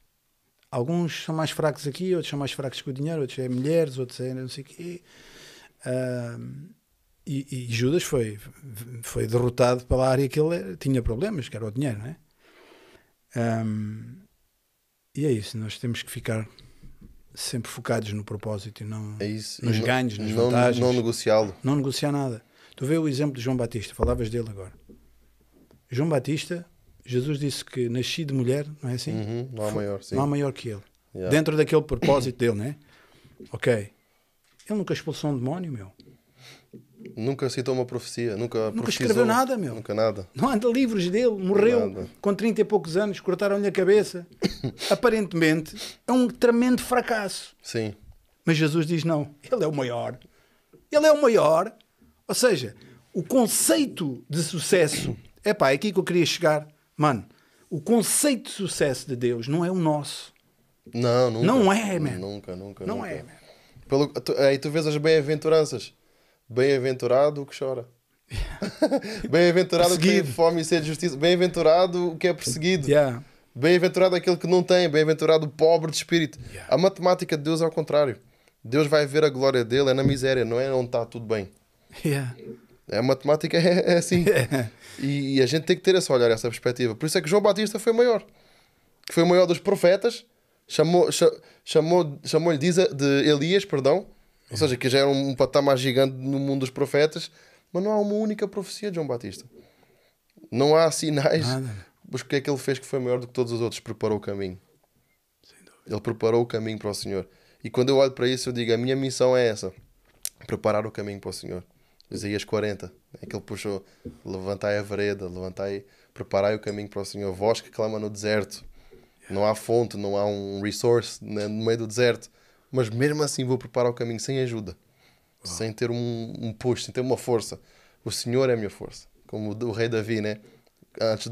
Alguns são mais fracos aqui, outros são mais fracos com o dinheiro, outros é mulheres, outros é não sei o quê. E Judas foi derrotado pela área que ele tinha problemas, que era o dinheiro, não é? E é isso, nós temos que ficar sempre focados no propósito e não nos ganhos, nas vantagens. Não negociá-lo. Não negociar nada. Tu vê o exemplo de João Batista, falavas dele agora. João Batista, Jesus disse que nasci de mulher, não é assim? Não há maior, sim. Não há maior que ele. Dentro daquele propósito dele, não é? Ok. Ele nunca expulsou um demónio, meu. Nunca citou uma profecia, nunca escreveu nada, meu. Nunca nada. Não há livros dele, morreu com 30 e poucos anos, cortaram-lhe a cabeça. Aparentemente é um tremendo fracasso. Sim. Mas Jesus diz não, ele é o maior. Ele é o maior. Ou seja, o conceito de sucesso, é aqui que eu queria chegar. Mano, o conceito de sucesso de Deus não é o nosso. Não, nunca. Não é, man. Nunca. Não é, man. Aí tu vês as bem-aventuranças. Bem-aventurado o que chora. Bem-aventurado o que tem fome e sede de justiça. Bem-aventurado o que é perseguido. Bem-aventurado aquele que não tem. Bem-aventurado o pobre de espírito. A matemática de Deus é ao contrário. Deus vai ver a glória dele, é na miséria, não é onde está tudo bem. A matemática é assim. E a gente tem que ter esse olhar, essa perspectiva. Por isso é que João Batista foi maior. Que foi o maior dos profetas. Chamou-lhe de Elias, perdão. Ou seja, que já era um patamar gigante no mundo dos profetas. Mas não há uma única profecia de João Batista. Não há sinais. Mas o que é que ele fez que foi maior do que todos os outros? Preparou o caminho. Ele preparou o caminho para o Senhor. E quando eu olho para isso, eu digo, a minha missão é essa. Preparar o caminho para o Senhor. Isaías 40. É que ele puxou. Levantai a vereda, preparai o caminho para o Senhor. Vós que clama no deserto. Não há fonte, não há um resource no meio do deserto. Mas mesmo assim vou preparar o caminho sem ajuda. Sem ter um push, sem ter uma força. O Senhor é a minha força. Como o rei Davi, né?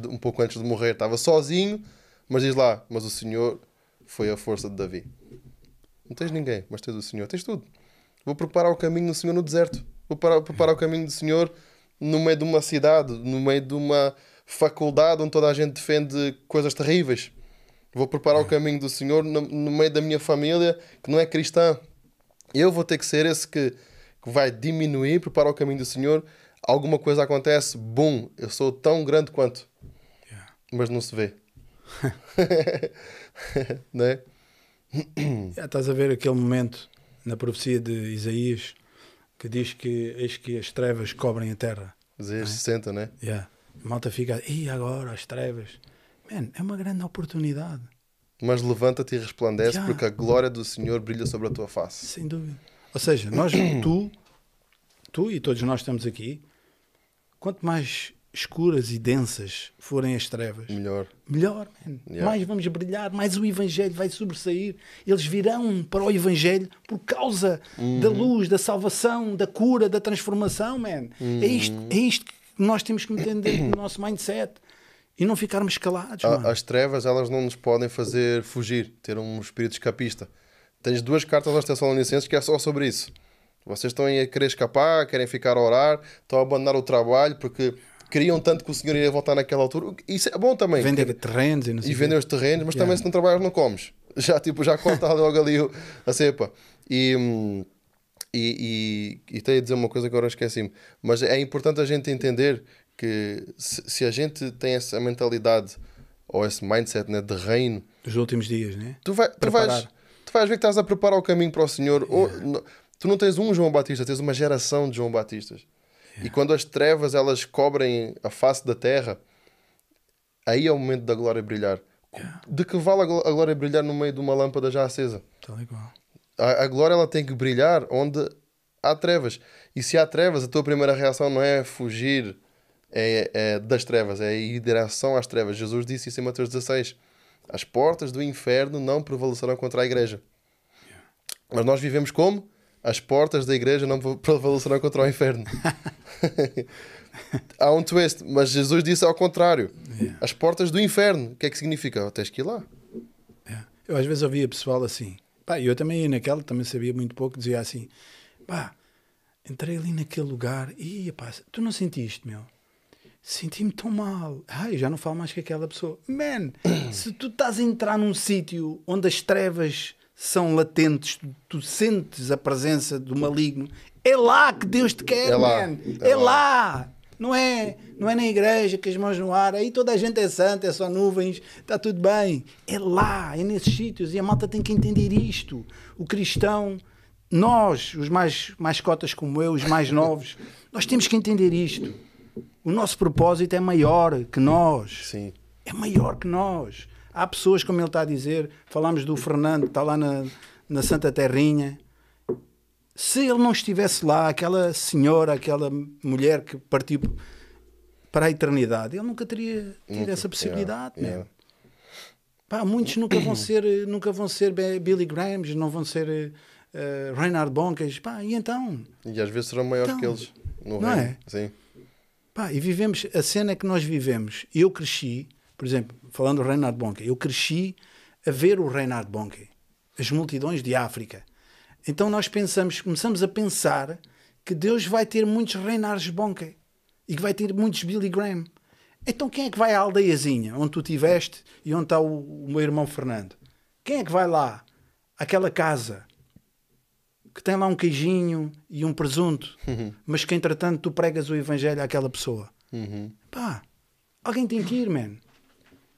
Um pouco antes de morrer, estava sozinho, mas diz lá, mas o Senhor foi a força de Davi. Não tens ninguém, mas tens o Senhor. Tens tudo. Vou preparar o caminho do Senhor no deserto. Vou preparar o caminho do Senhor no meio de uma cidade, no meio de uma faculdade onde toda a gente defende coisas terríveis. Vou preparar o caminho do Senhor no meio da minha família que não é cristã. Eu vou ter que ser esse que vai diminuir, preparar o caminho do Senhor. Alguma coisa acontece, bum, eu sou tão grande quanto. Mas não se vê. Não é? Estás a ver aquele momento na profecia de Isaías que diz que eis que as trevas cobrem a terra. Isaías 60, né? A malta fica, e agora as trevas? Man, é uma grande oportunidade. Mas levanta-te e resplandece, porque a glória do Senhor brilha sobre a tua face. Sem dúvida. Ou seja, tu e todos nós estamos aqui, quanto mais escuras e densas forem as trevas, Melhor. man. Mais vamos brilhar, mais o Evangelho vai sobressair. Eles virão para o Evangelho por causa da luz, da salvação, da cura, da transformação, man. É isto que nós temos que entender no nosso mindset e não ficarmos calados, mano. As trevas, elas não nos podem fazer fugir, ter um espírito escapista. Tens 2 cartas aos Tessalonicenses que é só sobre isso. Vocês estão a querer escapar, querem ficar a orar, estão a abandonar o trabalho porque queriam tanto que o Senhor ia voltar naquela altura. Isso é bom também. Vender terrenos e não sei e vender os terrenos, mas também se não trabalhas não comes. Já corta logo ali a cepa. E tenho a dizer uma coisa que agora esqueci-me. Mas é importante a gente entender que se a gente tem essa mentalidade ou esse mindset, né, de reino dos últimos dias, né? Tu vais ver que estás a preparar o caminho para o Senhor. Tu não tens um João Batista, tens uma geração de João Batistas. E quando as trevas elas cobrem a face da terra, aí é o momento da glória brilhar. De que vale a glória brilhar no meio de uma lâmpada já acesa? Tal e qual. A glória ela tem que brilhar onde há trevas. E se há trevas, a tua primeira reação não é fugir das trevas, é ir em direção às trevas. Jesus disse isso em Mateus 16. As portas do inferno não prevalecerão contra a igreja. Mas nós vivemos como? As portas da igreja não prevalecerão contra o inferno. Há um twist, mas Jesus disse ao contrário. As portas do inferno. O que é que significa? Tens que ir lá. Eu às vezes ouvia pessoal assim, eu também ia naquela, também sabia muito pouco, dizia assim, entrei ali naquele lugar e tu não sentiste, meu? Senti-me tão mal. Eu já não falo mais que aquela pessoa. Man, se tu estás a entrar num sítio onde as trevas são latentes, tu sentes a presença do maligno, é lá que Deus te quer, man. É lá. Não é na igreja, com as mãos no ar, aí toda a gente é santa, é só nuvens, está tudo bem. É lá, é nesses sítios, e a malta tem que entender isto. O cristão, nós, os mais cotas como eu, os mais novos, nós temos que entender isto. O nosso propósito é maior que nós. Sim. É maior que nós. Há pessoas, como ele está a dizer, falamos do Fernando, que está lá na Santa Terrinha. Se ele não estivesse lá, aquela senhora, aquela mulher que partiu para a eternidade, ele nunca teria tido essa possibilidade. Muitos nunca vão ser Billy Grahams, não vão ser Reinhard Bonnke. E então? E às vezes serão maiores que eles. No não reino. É? Sim. E vivemos, a cena que nós vivemos, eu cresci, por exemplo, falando do Reinhard Bonnke, eu cresci a ver o Reinhard Bonnke, as multidões de África. Então nós começamos a pensar que Deus vai ter muitos Reinhard Bonnke e que vai ter muitos Billy Graham. Então quem é que vai à aldeiazinha onde tu estiveste e onde está o meu irmão Fernando? Quem é que vai lá? Àquela casa que tem lá um queijinho e um presunto, mas que entretanto tu pregas o evangelho àquela pessoa. Alguém tem que ir, man.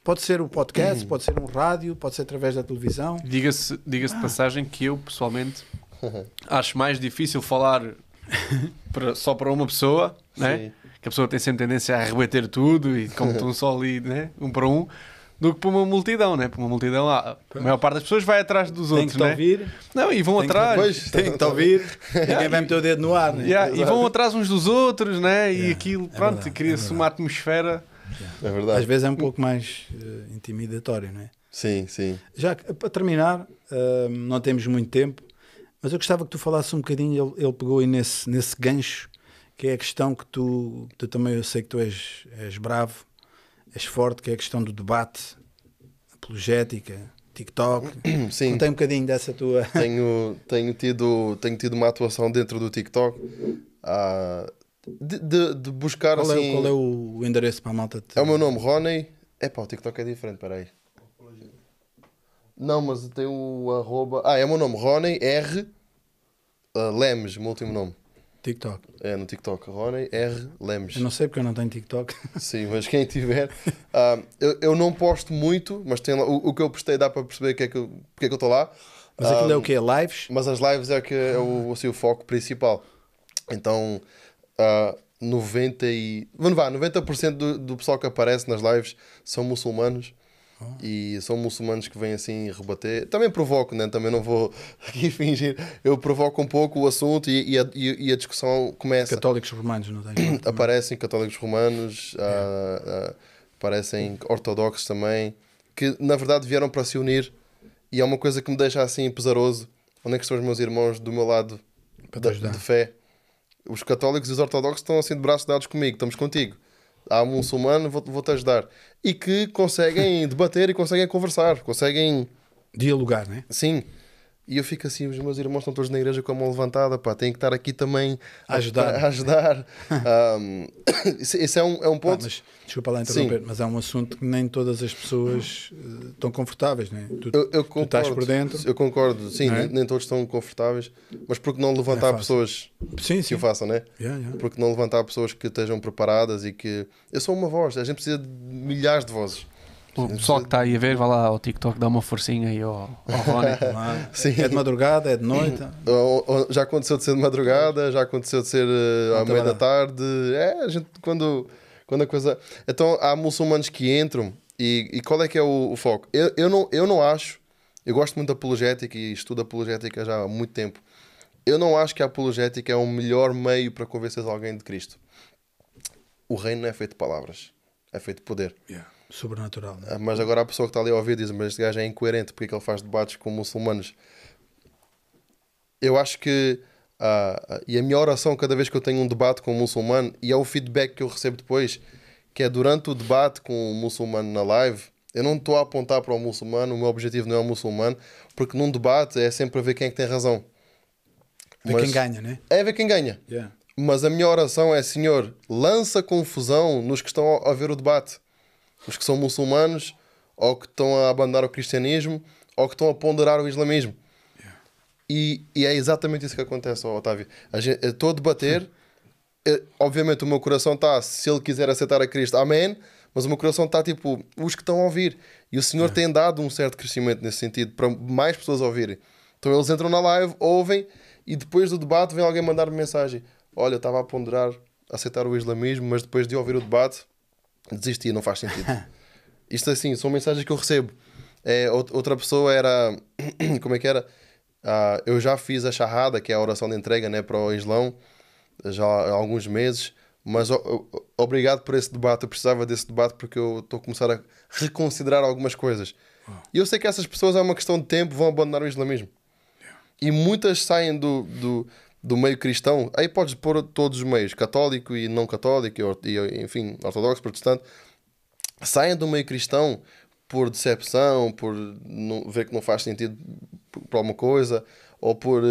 Pode ser o podcast, pode ser um rádio, pode ser através da televisão. Diga-se de passagem que eu, pessoalmente, acho mais difícil falar só para uma pessoa, né? Que a pessoa tem sempre tendência a rebater tudo e como estão só ali, né? Um para um, do que para uma multidão, né? Para uma multidão, a maior parte das pessoas vai atrás dos outros, né? Tem que te ouvir. Não, e vão atrás. Tem que te ouvir. Ninguém vai meter o dedo no ar, né? E vão atrás uns dos outros, né? E aquilo, pronto, cria-se uma atmosfera. É verdade. Às vezes é um pouco mais intimidatório, não é? Sim, sim. Já para terminar, não temos muito tempo, mas eu gostava que tu falasses um bocadinho, ele pegou aí nesse gancho, que é a questão que tu também, eu sei que tu és bravo, és forte, que é a questão do debate, apologética, TikTok. Sim. Contei um bocadinho dessa tua... Tenho tido uma atuação dentro do TikTok. de buscar Qual assim... é o endereço para a malta? É o meu nome, Ronnie. Epá, o TikTok é diferente, peraí. Não, mas tem o arroba... é o meu nome, Ronnie R. Lemes, o meu último nome. TikTok. É, no TikTok, Ronnie R. Lemes. Eu não sei porque eu não tenho TikTok. Sim, mas quem tiver... eu não posto muito, mas tem lá, o que eu postei dá para perceber porque é que eu estou lá. Mas aquilo é o quê? Lives? Mas as lives é que é o foco principal. Então, 90% do pessoal que aparece nas lives são muçulmanos. E são muçulmanos que vêm assim rebater. Também provoco, né? Também não vou aqui fingir. Eu provoco um pouco o assunto e a discussão começa. Católicos romanos, não tem? Aparecem católicos romanos, aparecem ortodoxos também, que na verdade vieram para se unir. E é uma coisa que me deixa assim pesaroso. Onde é que estão os meus irmãos do meu lado de fé? Os católicos e os ortodoxos estão assim de braços dados comigo, estamos contigo. Há um muçulmano, vou-te ajudar. E que conseguem debater e conseguem conversar, conseguem... Dialogar, né? Sim. E eu fico assim, os meus irmãos estão todos na igreja com a mão levantada, pá, têm que estar aqui também a ajudar. Esse é um ponto. Mas, desculpa lá interromper, mas é um assunto que nem todas as pessoas estão confortáveis, né? Eu concordo, tu estás por dentro. Eu concordo, sim, é? nem todos estão confortáveis, mas por que não levantar pessoas que o façam, né? Por que não levantar pessoas que estejam preparadas e que... Eu sou uma voz, a gente precisa de milhares de vozes. O pessoal que está aí a ver, vai lá ao TikTok, dá uma forcinha aí ao Ronnie. Sim. É de madrugada, é de noite? Já aconteceu de ser de madrugada, já aconteceu de ser à meia da tarde. A gente, quando a coisa... Então, há muçulmanos que entram e qual é que é o foco? Eu não acho... Eu gosto muito da apologética e estudo apologética já há muito tempo. Eu não acho que a apologética é o melhor meio para convencer alguém de Cristo. O reino não é feito de palavras, é feito de poder. Sobrenatural, né? Mas agora a pessoa que está ali a ouvir diz: mas este gajo é incoerente, porque é que ele faz debates com muçulmanos? Eu acho que e a minha oração cada vez que eu tenho um debate com um muçulmano, e é o feedback que eu recebo depois, que é durante o debate com o muçulmano na live, eu não estou a apontar para o muçulmano, o meu objetivo não é o muçulmano, porque num debate é sempre a ver quem é que tem razão. Ver quem ganha, né? É ver quem ganha. Mas a minha oração é: Senhor, lança confusão nos que estão a ver o debate. Os que são muçulmanos, ou que estão a abandonar o cristianismo, ou que estão a ponderar o islamismo. E é exatamente isso que acontece, Otávio. Eu estou a debater, obviamente o meu coração está, se ele quiser aceitar a Cristo, amém, mas o meu coração está tipo, os que estão a ouvir. E o Senhor tem dado um certo crescimento nesse sentido, para mais pessoas ouvirem. Então eles entram na live, ouvem, e depois do debate vem alguém mandar-me mensagem: olha, eu estava a ponderar aceitar o islamismo, mas depois de ouvir o debate desisti, não faz sentido. Isto assim, são mensagens que eu recebo. Outra pessoa era... Como é que era? Eu já fiz a shahada, que é a oração de entrega, né, para o Islão, já há alguns meses, mas obrigado por esse debate. Eu precisava desse debate porque eu estou a começar a reconsiderar algumas coisas. E eu sei que essas pessoas, é uma questão de tempo, vão abandonar o islamismo. E muitas saem do meio cristão. Aí podes pôr todos os meios, católico e não católico, e, enfim, ortodoxo, protestante, saem do meio cristão por decepção, por ver que não faz sentido para alguma coisa, ou por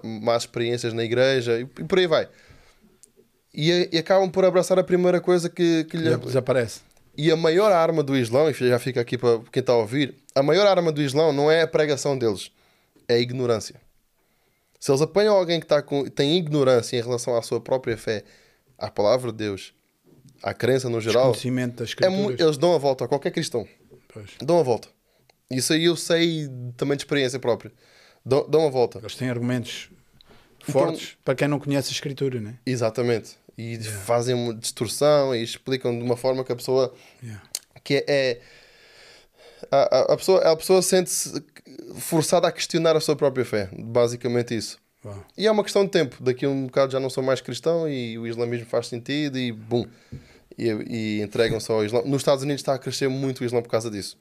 más experiências na igreja, e por aí vai. E acabam por abraçar a primeira coisa que lhe desaparece. E a maior arma do Islão, e já fica aqui para quem está a ouvir, a maior arma do Islão não é a pregação deles, é a ignorância. Se eles apanham alguém que tem ignorância em relação à sua própria fé, à palavra de Deus, à crença no geral, desconhecimento das escrituras, eles dão a volta a qualquer cristão. Pois. Dão a volta. Isso aí eu sei também de experiência própria. Dão a volta. Eles têm argumentos fortes para quem não conhece a escritura, né? Exatamente. E fazem uma distorção e explicam de uma forma que a pessoa que a pessoa sente-se forçada a questionar a sua própria fé. Basicamente isso. E é uma questão de tempo. Daqui a um bocado já não sou mais cristão e o islamismo faz sentido e bum. E entregam-se ao Islão. Nos Estados Unidos está a crescer muito o Islão por causa disso.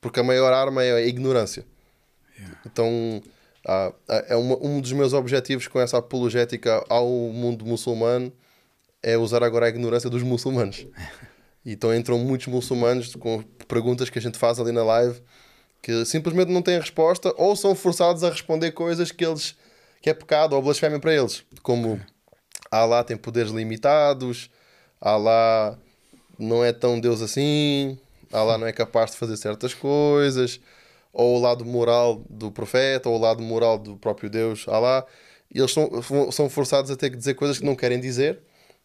Porque a maior arma é a ignorância. Então é um dos meus objetivos com essa apologética ao mundo muçulmano, é usar agora a ignorância dos muçulmanos. Então entram muitos muçulmanos com perguntas que a gente faz ali na live que simplesmente não têm resposta, ou são forçados a responder coisas que é pecado ou blasfémia para eles, como Allah tem poderes limitados, Allah não é tão Deus assim, Allah não é capaz de fazer certas coisas, ou o lado moral do profeta, ou o lado moral do próprio Deus, Allah. E eles são forçados a ter que dizer coisas que não querem dizer,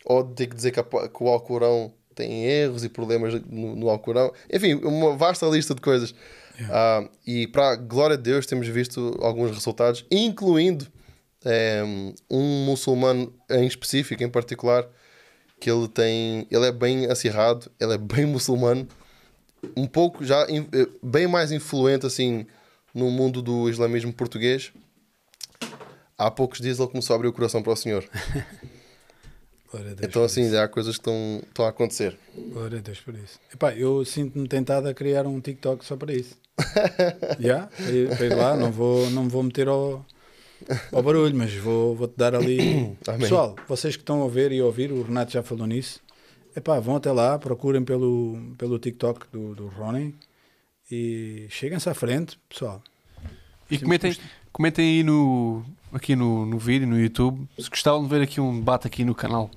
ou ter que dizer que o Alcorão tem erros e problemas no Alcorão. Enfim, uma vasta lista de coisas. E para a glória de Deus temos visto alguns resultados, incluindo um muçulmano em específico, em particular, que ele é bem acirrado, ele é bem muçulmano, um pouco já bem mais influente assim no mundo do islamismo português. Há poucos dias ele começou a abrir o coração para o Senhor. Então assim, há coisas que estão a acontecer. Glória a Deus por isso. Epá, eu sinto-me tentado a criar um TikTok só para isso. Para ir lá, não me vou meter ao barulho, mas vou-te dar ali. Pessoal, vocês que estão a ver e a ouvir, o Renato já falou nisso. Epá, vão até lá, procurem pelo TikTok do Ronnie e cheguem-se à frente, pessoal. E comentem aí aqui no vídeo, no YouTube, se gostavam de ver aqui um debate aqui no canal.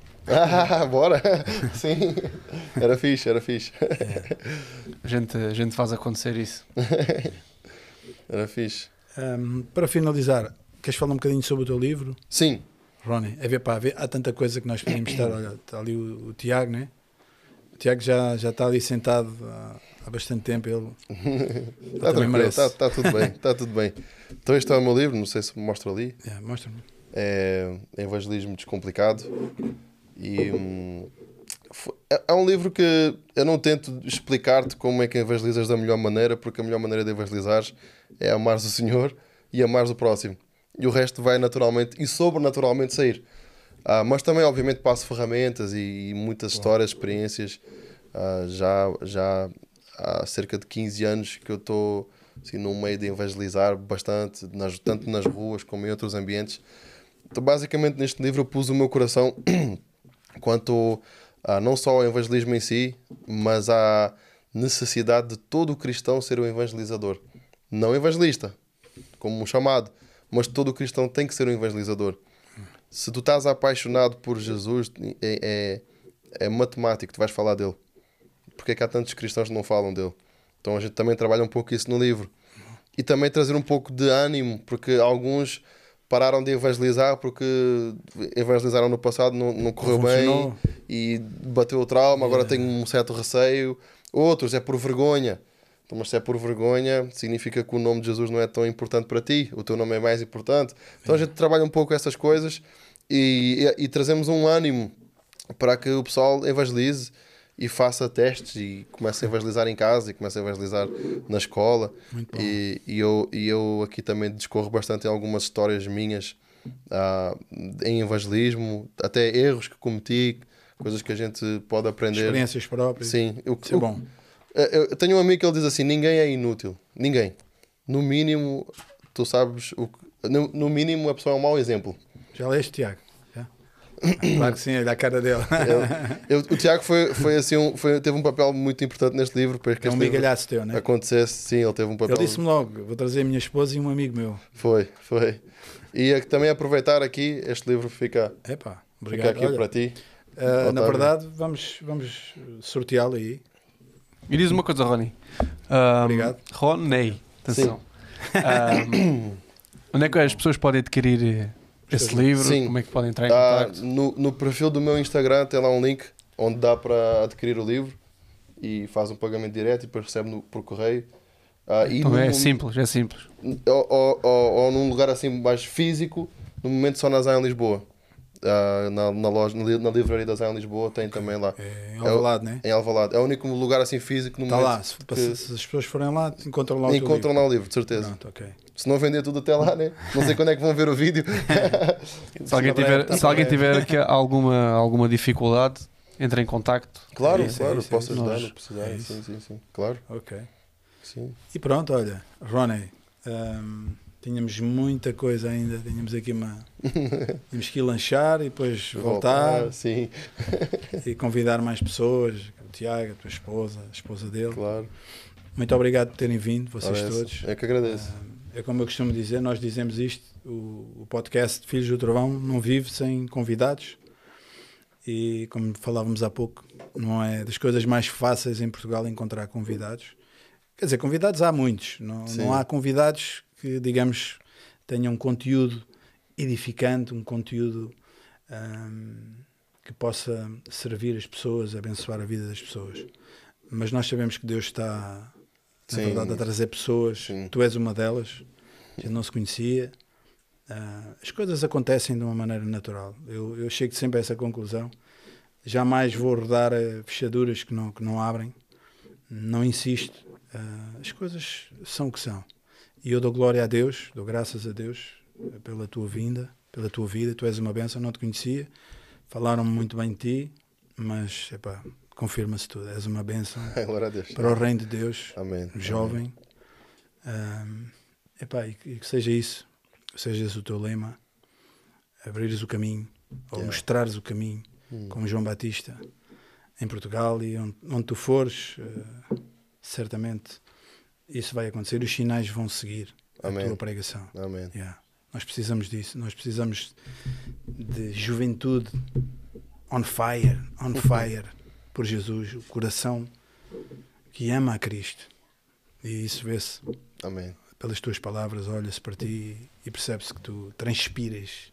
Bora! Sim, era fixe. A gente faz acontecer isso. Era fixe. Para finalizar, queres falar um bocadinho sobre o teu livro? Sim. Ronnie, há tanta coisa que nós podíamos estar. Olha, está ali o Tiago, né? O Tiago já está ali sentado há bastante tempo. Ele Está tranquilo, está tudo bem, está tudo bem. Então este é o meu livro, não sei se mostro ali. Mostra-me. É Evangelismo Descomplicado. E é um livro que eu não tento explicar-te como é que evangelizas da melhor maneira, porque a melhor maneira de evangelizar é amares o Senhor e amares o próximo. E o resto vai naturalmente e sobrenaturalmente sair. Mas também, obviamente, passo ferramentas e muitas histórias, experiências. Já há cerca de 15 anos que eu estou assim, no meio de evangelizar bastante, tanto nas ruas como em outros ambientes. Então, basicamente, neste livro eu pus o meu coração quanto não só ao evangelismo em si, mas à necessidade de todo o cristão ser um evangelizador. Não evangelista, como um chamado, mas todo o cristão tem que ser um evangelizador. Se tu estás apaixonado por Jesus, é matemático, tu vais falar dele. Porque é que há tantos cristãos que não falam dele? Então a gente também trabalha um pouco isso no livro. E também trazer um pouco de ânimo, porque alguns pararam de evangelizar porque evangelizaram no passado, não correu bem e bateu o trauma, agora tem um certo receio. Outros é por vergonha. Então, mas se é por vergonha, significa que o nome de Jesus não é tão importante para ti, o teu nome é mais importante. Então a gente trabalha um pouco essas coisas e trazemos um ânimo para que o pessoal evangelize e faça testes e comece a evangelizar em casa e comece a evangelizar na escola. E eu aqui também discorro bastante em algumas histórias minhas em evangelismo, até erros que cometi, coisas que a gente pode aprender. Experiências próprias. Sim. Isso é bom. Eu tenho um amigo que ele diz assim: ninguém é inútil. Ninguém. No mínimo, tu sabes. No mínimo, a pessoa é um mau exemplo. Já leste, Tiago? Já? Claro que sim, olha a cara dele. O Tiago teve um papel muito importante neste livro. Para que é um migalhaço teu, né? Acontecesse, sim, ele teve um papel. Ele disse-me logo: vou trazer a minha esposa e um amigo meu. Foi. E também aproveitar aqui, este livro fica obrigado. Fica aqui para ti. Na verdade, vamos sorteá-lo aí. E diz uma coisa, Ronnie. Obrigado. Ronnie, atenção. Onde é que as pessoas podem adquirir esse livro? Sim. Como é que podem entrar em contato? No perfil do meu Instagram tem lá um link onde dá para adquirir o livro e faz um pagamento direto e depois recebe por correio. Então é simples. Ou num lugar assim mais físico, no momento só na Zion Lisboa. Na loja, na livraria da Zion Lisboa tem também lá. Em Alvalade, né? Em Alvalade. É o único lugar assim físico no momento. Está lá, se as pessoas forem lá, encontram lá o livro. Encontram lá o livro, de certeza. Pronto, okay. Se não vender tudo até lá, né? Não sei quando é que vão ver o vídeo. Se alguém tiver aqui alguma dificuldade, entre em contacto. Claro, posso ajudar, não precisar. Sim, claro. Ok. Sim. E pronto, olha, Ronnie, tínhamos muita coisa ainda, tínhamos que ir lanchar e depois voltar sim. E convidar mais pessoas, o Tiago, a tua esposa, a esposa dele. Claro. Muito obrigado por terem vindo, vocês todos. É que agradeço. É como eu costumo dizer, nós dizemos isto, o podcast Filhos do Trovão não vive sem convidados, E como falávamos há pouco, não é das coisas mais fáceis em Portugal encontrar convidados. Quer dizer, convidados há muitos, não há convidados que, digamos, tenham um conteúdo edificante, um conteúdo que possa servir as pessoas, abençoar a vida das pessoas. Mas nós sabemos que Deus está, na verdade, a trazer pessoas. Sim. Tu és uma delas, a gente não se conhecia. As coisas acontecem de uma maneira natural. Eu chego sempre a essa conclusão. Jamais vou rodar fechaduras que não abrem. Não insisto. As coisas são o que são. E eu dou glória a Deus, dou graças a Deus pela tua vinda, pela tua vida. Tu és uma bênção, não te conhecia. Falaram-me muito bem de ti, mas confirma-se tudo. És uma bênção Glória a Deus. para o reino de Deus. Amém. Jovem. E que seja isso. Seja esse o teu lema, abrires o caminho, ou mostrares o caminho, como João Batista, em Portugal, e onde tu fores, certamente isso vai acontecer, os sinais vão seguir a tua pregação. Amém. Nós precisamos disso, nós precisamos de juventude on fire por Jesus, o coração que ama a Cristo, e isso vê-se. Amém. Pelas tuas palavras, olha-se para ti e percebe-se que tu transpiras,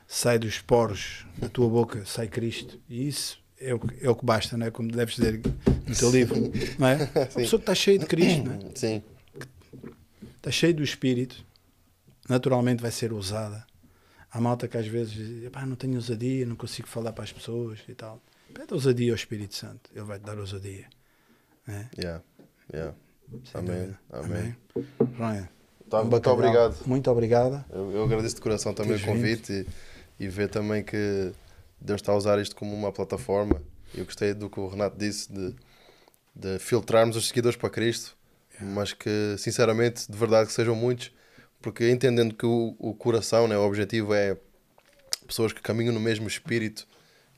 sai dos poros da tua boca, sai Cristo. E isso é o que basta, não é? Como deves dizer no teu livro, não é? A pessoa que está cheia de Cristo, não é? Sim. Está cheia do Espírito, naturalmente vai ser ousada. Há malta que às vezes diz, não tenho ousadia, não consigo falar para as pessoas e tal. Pede ousadia ao Espírito Santo, Ele vai-te dar ousadia. Não é? Amém. Amém. Ryan, Muito obrigado. Muito obrigado. Eu agradeço de coração também o convite e ver também que Deus está a usar isto como uma plataforma. Eu gostei do que o Renato disse de filtrarmos os seguidores para Cristo, mas que sinceramente, de verdade, que sejam muitos, porque entendendo que o coração, né, o objetivo é pessoas que caminham no mesmo espírito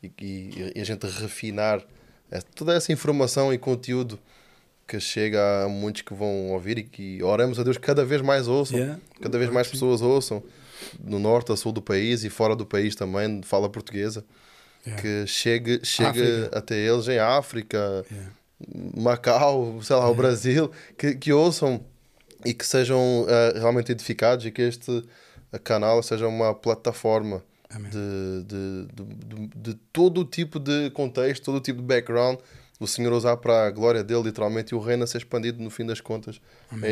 e a gente refinar toda essa informação e conteúdo que chega a muitos que vão ouvir, e que oramos a Deus que cada vez mais ouçam, cada vez mais pessoas ouçam, no norte, a sul do país e fora do país também, de fala portuguesa, que chegue até eles em África, Macau, sei lá, o Brasil, que ouçam e que sejam realmente edificados, e que este canal seja uma plataforma de todo o tipo de contexto, todo o tipo de background, o Senhor usar para a glória dele, literalmente, e o reino a ser expandido no fim das contas.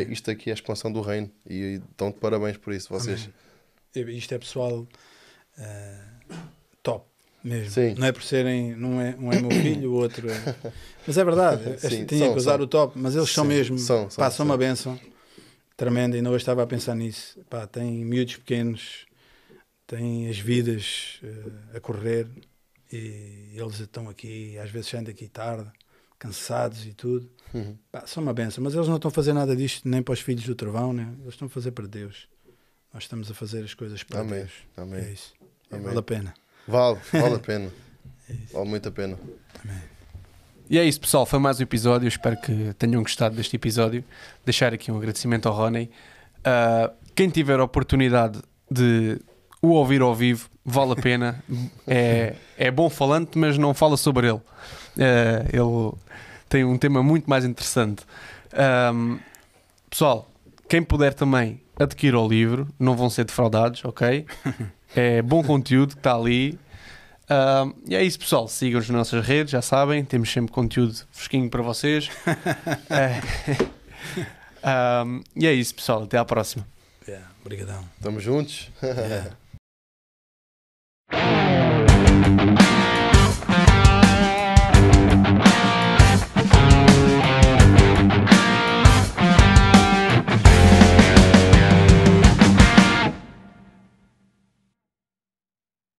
Isto aqui é a expansão do reino, e dão-te parabéns por isso, vocês. Isto é pessoal top mesmo. Sim. Não é por serem, um é meu filho, o outro é... Mas é verdade, tinha que usar o top, mas eles são mesmo, são uma bênção tremenda. Ainda hoje estava a pensar nisso. Tem miúdos pequenos, têm as vidas a correr, e eles estão aqui, às vezes saem daqui tarde, cansados e tudo. São uma benção, mas eles não estão a fazer nada disto nem para os filhos do trovão, né? Eles estão a fazer para Deus. Nós estamos a fazer as coisas para Deus. Amém. É isso. Vale a pena. Vale a pena. Vale muito a pena. Amém. E é isso, pessoal, foi mais um episódio. Eu espero que tenham gostado deste episódio. Deixar aqui um agradecimento ao Ronnie. Quem tiver a oportunidade de o ouvir ao vivo, vale a pena. É bom falante, mas não fala sobre ele. Ele tem um tema muito mais interessante. Pessoal, quem puder também adquirir o livro, não vão ser defraudados, ok? É bom conteúdo que está ali. E é isso, pessoal. Sigam-nos nas nossas redes, já sabem, temos sempre conteúdo fresquinho para vocês. E é isso, pessoal. Até à próxima. Obrigadão. Estamos juntos.